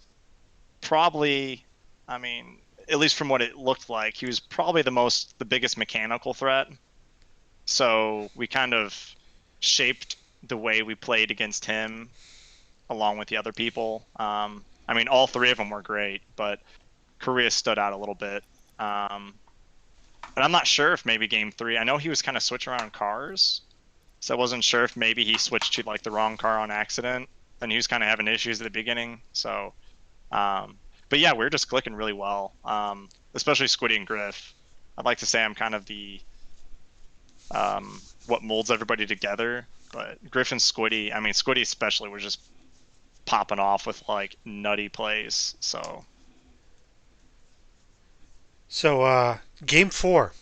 probably, I mean, at least from what it looked like, he was probably the biggest mechanical threat. So we kind of shaped the way we played against him along with the other people. I mean, all three of them were great, but Korea stood out a little bit. But I'm not sure if maybe game 3, I know he was kind of switching around cars. So I wasn't sure if maybe he switched to like the wrong car on accident and he was kind of having issues at the beginning. So, but yeah, we're just clicking really well. Especially Squiddy and Griff. I'd like to say I'm kind of the, what molds everybody together, but Griff and Squiddy, I mean, Squiddy especially was just popping off with like nutty plays. So game 4.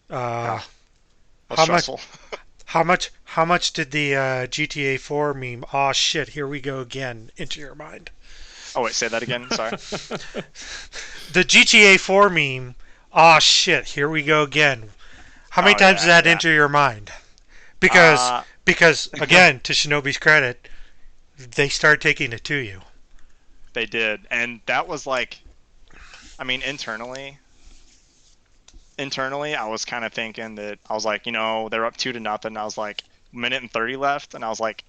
that's How much? stressful. How much did the GTA 4 meme? Oh shit! Here we go again. Into your mind. Oh wait, say that again. Sorry. The GTA 4 meme. Oh shit! Here we go again. How many times did that enter your mind? Because again, to Shinobi's credit, they started taking it to you. They did, and that was like, I mean, internally, I was kind of thinking that I was like, they're up 2-0. I was like, minute and 30 left, and I was like,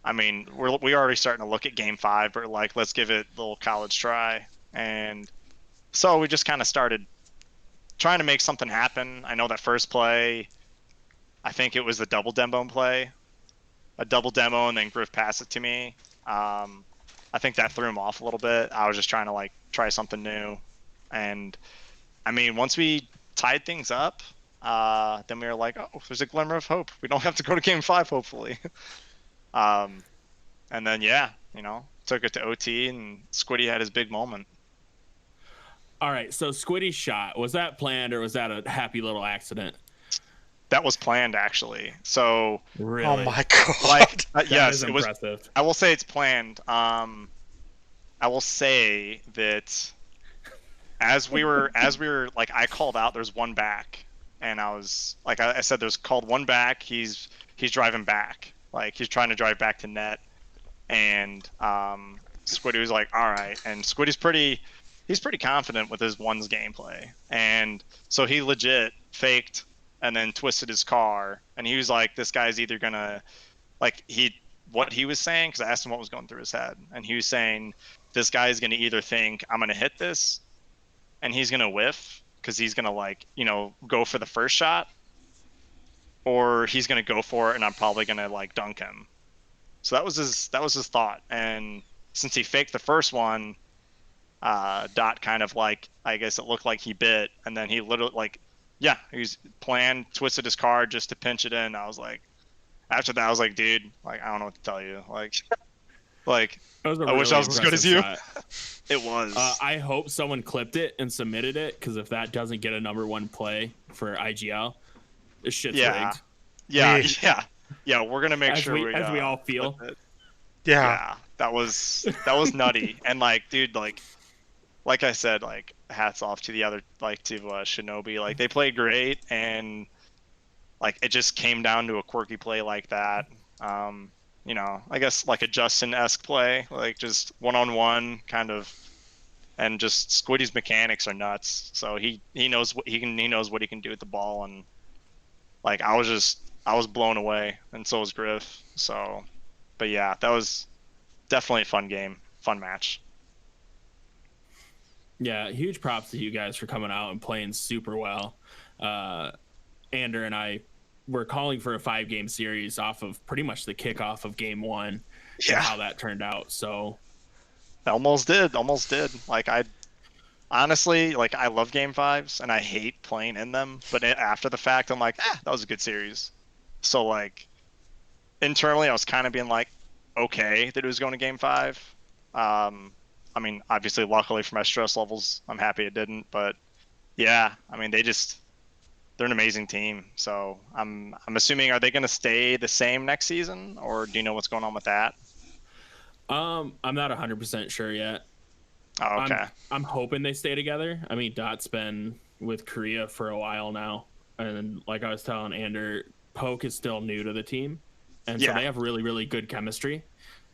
I mean, we already starting to look at game 5, but like, let's give it a little college try, and so we just kind of started trying to make something happen. I know that first play, I think it was the double demo play, a double demo, and then Griff passed it to me. I think that threw him off a little bit. I was just trying to like try something new, and I mean, once we tied things up, then we were like, oh, there's a glimmer of hope. We don't have to go to game 5, hopefully. And then yeah, took it to OT, and Squiddy had his big moment. All right, so Squiddy's shot, was that planned or was that a happy little accident? That was planned, actually. So really? Oh my god! Like, yes, it was. I will say it's planned. I will say that as we were like, I called out there's one back, and I was like, I said there's called one back. He's driving back, like he's trying to drive back to net, and Squiddy was like, all right, and Squiddy's he's pretty confident with his ones gameplay, and so he legit faked and then twisted his car, and he was like, this guy's either gonna, like, what he was saying, because I asked him what was going through his head, and he was saying this guy's gonna either think I'm gonna hit this and he's gonna whiff because he's gonna like go for the first shot, or he's gonna go for it and I'm probably gonna like dunk him. So that was his thought, and since he faked the first one, Dot kind of like, I guess it looked like he bit, and then he literally like, yeah, he's planned, twisted his card just to pinch it in. I was like, after that, I was like, dude, like I don't know what to tell you, like That was a I wish really I was as good as you. impressive shot. It was. I hope someone clipped it and submitted it, because if that doesn't get a #1 play for IGL, this shit's rigged. Yeah. We're gonna make sure we all feel. Yeah. That was nutty. And like, dude, like I said, like hats off to the other, like to Shinobi. Like they played great, and like it just came down to a quirky play like that. You know, I guess like a Justin-esque play, like just one-on-one kind of, and just Squiddy's mechanics are nuts. So he knows what he knows what he can do with the ball, and like I was blown away, and so was Griff. So, but yeah, that was definitely a fun match. Yeah, huge props to you guys for coming out and playing super well. Ander and I were calling for a 5-game series off of pretty much the kickoff of game 1. Yeah, and how that turned out. So almost did. Like I honestly, like I love game 5s and I hate playing in them, but after the fact, I'm like, that was a good series. So like internally, I was kind of being like, okay, that it was going to game 5. I mean, obviously, luckily for my stress levels, I'm happy it didn't. But yeah, I mean, they're an amazing team. So I'm assuming, are they going to stay the same next season, or do you know what's going on with that? I'm not 100% sure yet. Oh, okay. I'm hoping they stay together. I mean, Dot's been with Korea for a while now, and like I was telling Ander, Poke is still new to the team, and so they have really, really good chemistry.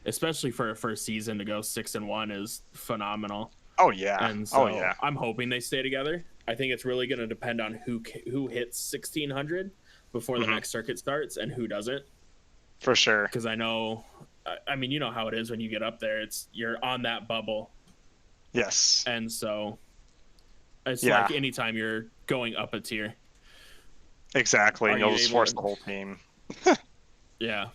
Especially for a first season to go 6-1 is phenomenal. Oh yeah. And so I'm hoping they stay together. I think it's really going to depend on who hits 1600 before the next circuit starts and who doesn't. For sure. Because I know, I mean, you know how it is when you get up there. You're on that bubble. Yes. And so it's like anytime you're going up a tier. Exactly. You'll just force the whole team. Yeah.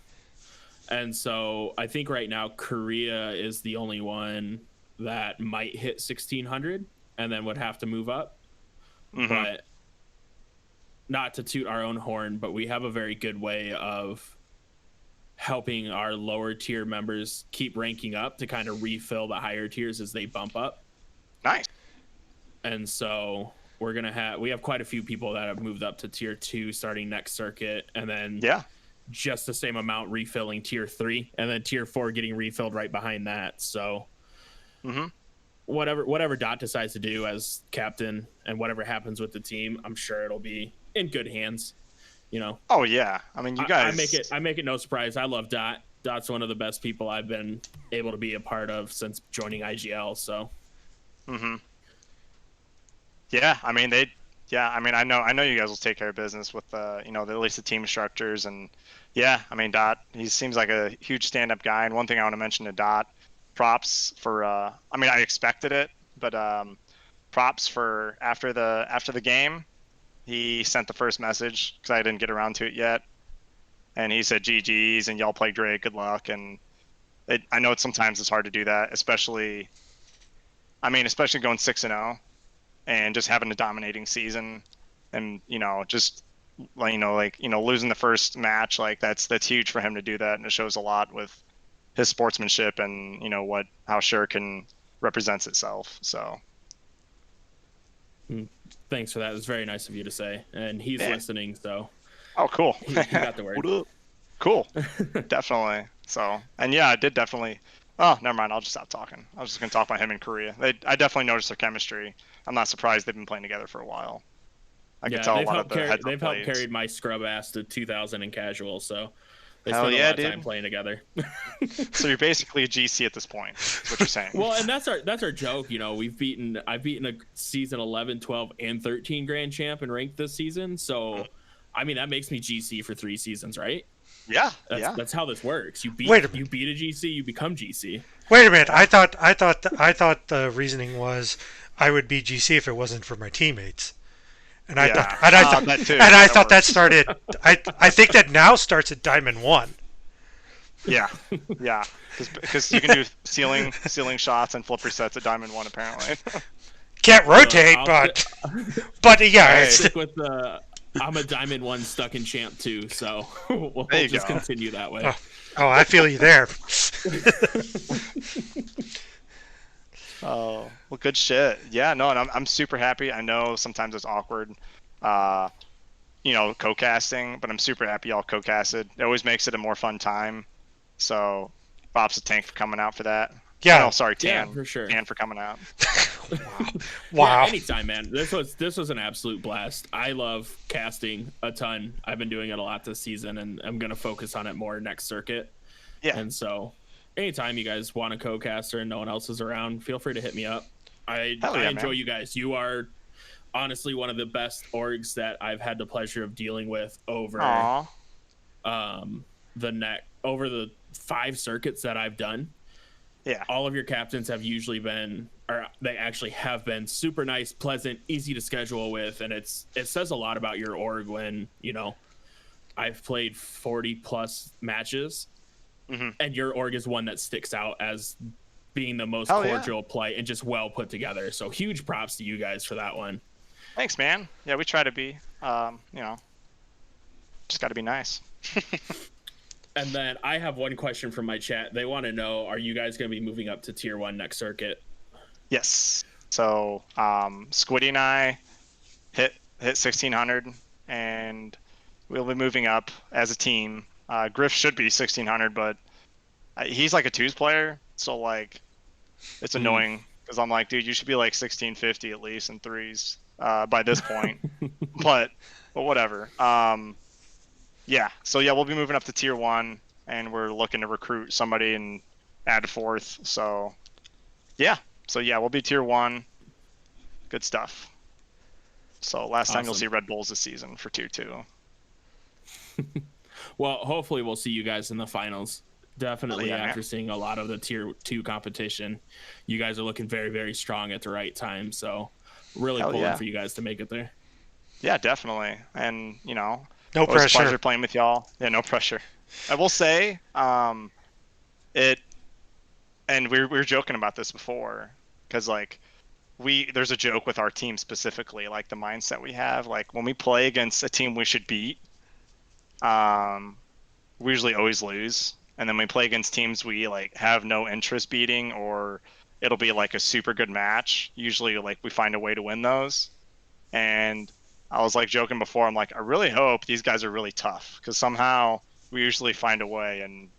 And so I think right now Korea is the only one that might hit 1600 and then would have to move up. But not to toot our own horn, but we have a very good way of helping our lower tier members keep ranking up to kind of refill the higher tiers as they bump up. Nice. And so we have quite a few people that have moved up to tier 2 starting next circuit, and then just the same amount refilling tier 3, and then tier 4 getting refilled right behind that. So whatever Dot decides to do as captain and whatever happens with the team, I'm sure it'll be in good hands, you know. Oh yeah, I mean, you guys, I make it no surprise. I love Dot. Dot's one of the best people I've been able to be a part of since joining IGL. So yeah, I mean I know you guys will take care of business with at least the team structures. And I mean, Dot, he seems like a huge stand-up guy. And one thing I want to mention to Dot, props for I mean, I expected it, but props for after the game, he sent the first message because I didn't get around to it yet, and he said GG's and y'all played great, good luck. And I know sometimes it's hard to do that, especially going 6-0 and just having a dominating season, and just losing the first match, like that's huge for him to do that, and it shows a lot with his sportsmanship and how Shuriken represents itself. So thanks for that. It was very nice of you to say, and he's listening, so cool. He got the word. Cool. Definitely. So, and I did definitely. Oh, never mind. I'll just stop talking. I was just going to talk about him in Korea. I definitely noticed their chemistry. I'm not surprised they've been playing together for a while. I can tell a lot of the heads-up they've helped plays. carry my scrub ass to 2000 in casual, so they Hell spend a yeah, lot of dude. time playing together. So you're basically a GC at this point. That's what you're saying. Well, and that's our joke. I've beaten a season 11, 12, and 13 grand champ and ranked this season. So, I mean, that makes me GC for 3 seasons, right? Yeah, That's how this works. You beat a GC, you become GC. Wait a minute. I thought the reasoning was I would be GC if it wasn't for my teammates. And I thought that started. I think that now starts at Diamond 1. Yeah, yeah, because you can do ceiling shots and flip resets at Diamond 1 apparently. Can't rotate, I'll but yeah, Hey. it's stick with the. I'm a Diamond 1 stuck in Champ 2, so we'll There you just go. continue that way. oh, I feel you there. Oh, well, good shit. Yeah, no, and I'm super happy. I know sometimes it's awkward, uh, co-casting, but I'm super happy y'all co-casted. It always makes it a more fun time. So, props to Tank for coming out for that. Yeah. Oh, no, sorry, Tan. Yeah, for sure. Tan for coming out. Wow. Yeah, anytime, man. This was an absolute blast. I love casting a ton. I've been doing it a lot this season, and I'm gonna focus on it more next circuit. Yeah. And so, anytime you guys want a co-caster and no one else is around, feel free to hit me up. I enjoy you guys. You are honestly one of the best orgs that I've had the pleasure of dealing with over over the 5 circuits that I've done. Yeah. All of your captains have usually been, or they actually have been, super nice, pleasant, easy to schedule with, and it says a lot about your org when, I've played 40 plus matches, and your org is one that sticks out as being the most cordial play and just well put together. So huge props to you guys for that one. Thanks, man. Yeah, we try to be, just got to be nice. And then I have one question from my chat. They want to know, are you guys going to be moving up to tier 1 next circuit? Yes. So Squiddy and I hit 1600, and we'll be moving up as a team. Griff should be 1600, but he's like a 2s player, so like it's annoying because I'm like, dude, you should be like 1650 at least in 3s by this point. but whatever. Yeah, so yeah, we'll be moving up to tier 1, and we're looking to recruit somebody and add a 4th. So yeah, we'll be tier 1. Good stuff. So last time you'll see Red Bulls this season for tier 2. Well, hopefully we'll see you guys in the finals. Definitely after seeing a lot of the tier 2 competition. You guys are looking very, very strong at the right time. So really pulling for you guys to make it there. Yeah, definitely. And, no pressure. It was a pleasure playing with y'all. Yeah, no pressure. I will say, and we were joking about this before, because like there's a joke with our team specifically, like the mindset we have, like when we play against a team we should beat, we usually always lose, and then we play against teams we like have no interest beating, or it'll be like a super good match. Usually, like we find a way to win those, and I was like joking before, I'm like, I really hope these guys are really tough, because somehow we usually find a way. And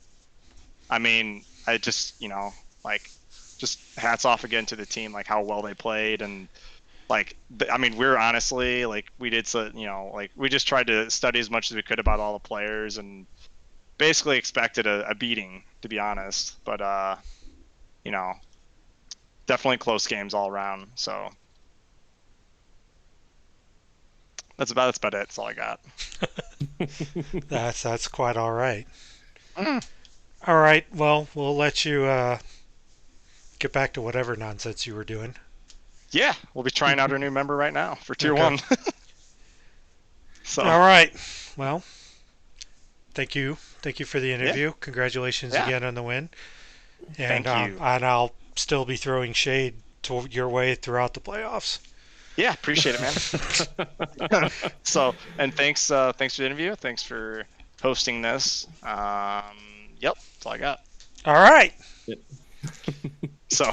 I mean, I just, like, just hats off again to the team, like how well they played. And like, I mean, we're honestly, like, we did so, like we just tried to study as much as we could about all the players and basically expected a beating, to be honest. But, definitely close games all around. So that's about it. That's all I got. That's quite all right. All right. Well, we'll let you get back to whatever nonsense you were doing. Yeah, we'll be trying out our new member right now for tier 1. So. All right. Well, thank you for the interview. Congratulations again on the win. And, thank you. And I'll still be throwing shade your way throughout the playoffs. Yeah, appreciate it, man. So, and thanks for the interview. Thanks for hosting this. Yep, that's all I got. All right. Yep. So,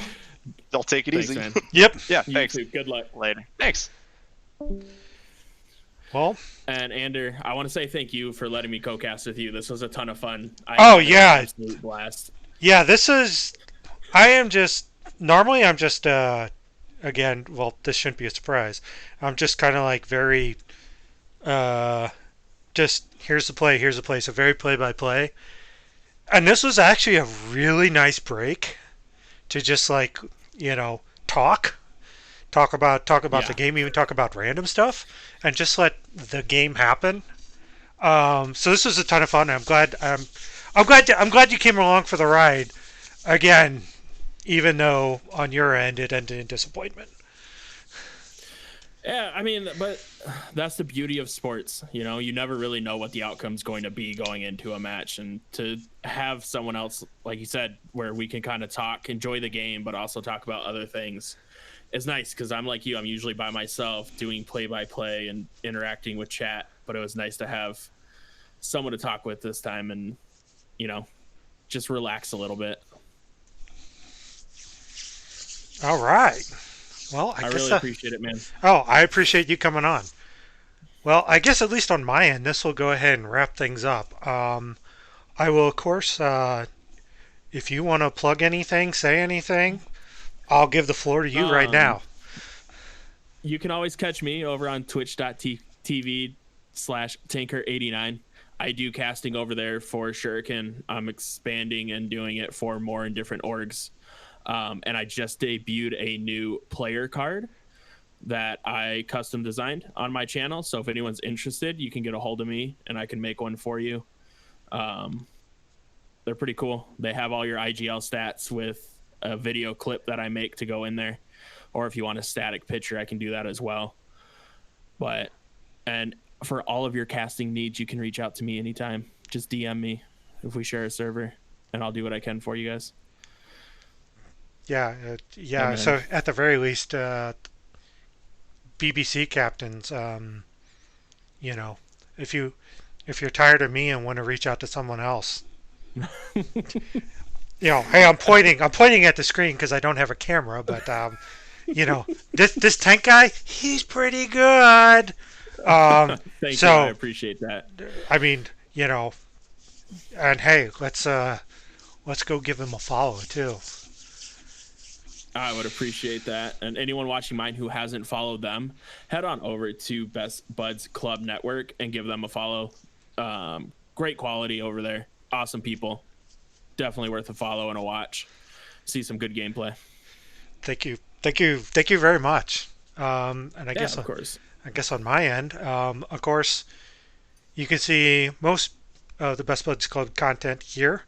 they'll take it easy. Man. Yep. Yeah, you thanks. too. Good luck. Later. Thanks. Well, and Ander, I want to say thank you for letting me co-cast with you. This was a ton of fun. Absolute blast. Yeah, normally I'm just again, well, this shouldn't be a surprise. I'm just kind of like very, just here's the play, so very play-by-play. And this was actually a really nice break to just like, talk about the game, even talk about random stuff, and just let the game happen. So this was a ton of fun. I'm glad you came along for the ride. Again, even though on your end it ended in disappointment. Yeah, I mean, but that's the beauty of sports. You know, you never really know what the outcome's going to be going into a match. And to have someone else, like you said, where we can kind of talk, enjoy the game, but also talk about other things is nice because I'm like you. I'm usually by myself doing play by play and interacting with chat. But it was nice to have someone to talk with this time and, you know, just relax a little bit. All right. Well, I really appreciate it, man. oh, I appreciate you coming on. Well, I guess at least on my end, this will go ahead and wrap things up. I will, of course, if you want to plug anything, say anything, I'll give the floor to you right now. You can always catch me over on twitch.tv/tanker89. I do casting over there for Shuriken. I'm expanding and doing it for more in different orgs. And I just debuted a new player card that I custom designed on my channel. So if anyone's interested, you can get a hold of me and I can make one for you. They're pretty cool. They have all your IGL stats with a video clip that I make to go in there. Or if you want a static picture, I can do that as well. And for all of your casting needs, you can reach out to me anytime. Just DM me if we share a server, and I'll do what I can for you guys. Yeah, yeah. So at the very least, BBC captains, you know, if you're tired of me and want to reach out to someone else, you know, hey, I'm pointing at the screen because I don't have a camera, but you know, this tank guy, he's pretty good. Thank you. I appreciate that. I mean, you know, and hey, let's go give him a follow too. I would appreciate that. And anyone watching mine who hasn't followed them, head on over to Best Buds Club Network and give them a follow. Great quality over there. Awesome people. Definitely worth a follow and a watch. See some good gameplay. Thank you very much. And I guess of course. I guess on my end, of course, you can see most of the Best Buds Club content here.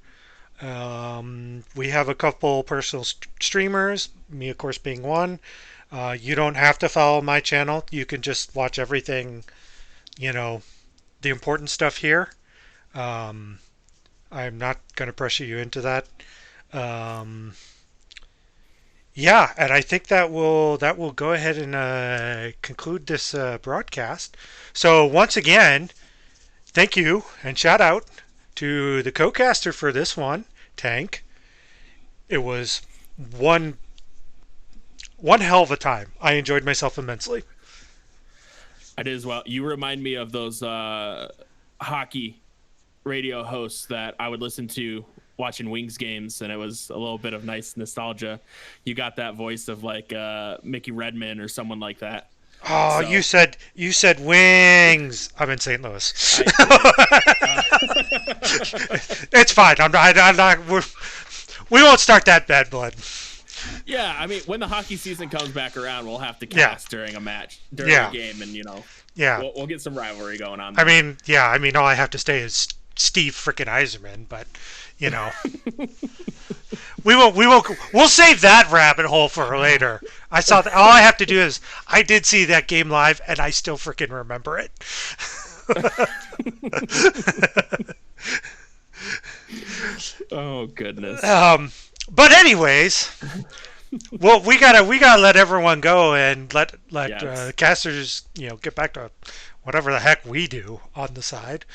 We have a couple personal streamers, me of course being one. You don't have to follow my channel. You can just watch everything, you know, the important stuff here. I'm not going to pressure you into that. Yeah, and I think that will go ahead and conclude this broadcast. So once again, thank you and shout out to the co-caster for this one, Tank. It was one hell of a time. I enjoyed myself immensely. I did as well. You remind me of those hockey radio hosts that I would listen to watching Wings games, and it was a little bit of nice nostalgia. You got that voice of like Mickey Redman or someone like that. Oh, so. you said Wings. I'm in St. Louis. It's fine. I'm not. We won't start that bad blood. Yeah, I mean, when the hockey season comes back around, we'll have to cast during a match, during a game, and you know, we'll get some rivalry going on there. I mean, all I have to say is Steve frickin' Eiserman, but you know, we'll save that rabbit hole for later. I saw that. All I have to do is I did see that game live, and I still frickin' remember it. Oh goodness. But anyways, well, we gotta let everyone go and let casters, you know, get back to whatever the heck we do on the side.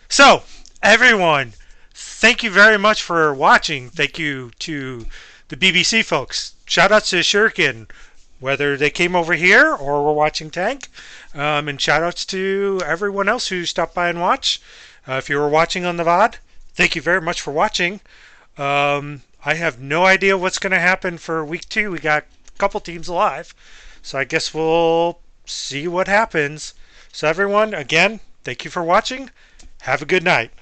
So everyone, thank you very much for watching. Thank you to the BBC folks. Shout outs to Shuriken, whether they came over here or were watching Tank. And shout outs to everyone else who stopped by and watched. If you were watching on the VOD, thank you very much for watching. I have no idea what's going to happen for week 2. We got a couple teams alive, so I guess we'll see what happens. So everyone, again, thank you for watching. Have a good night.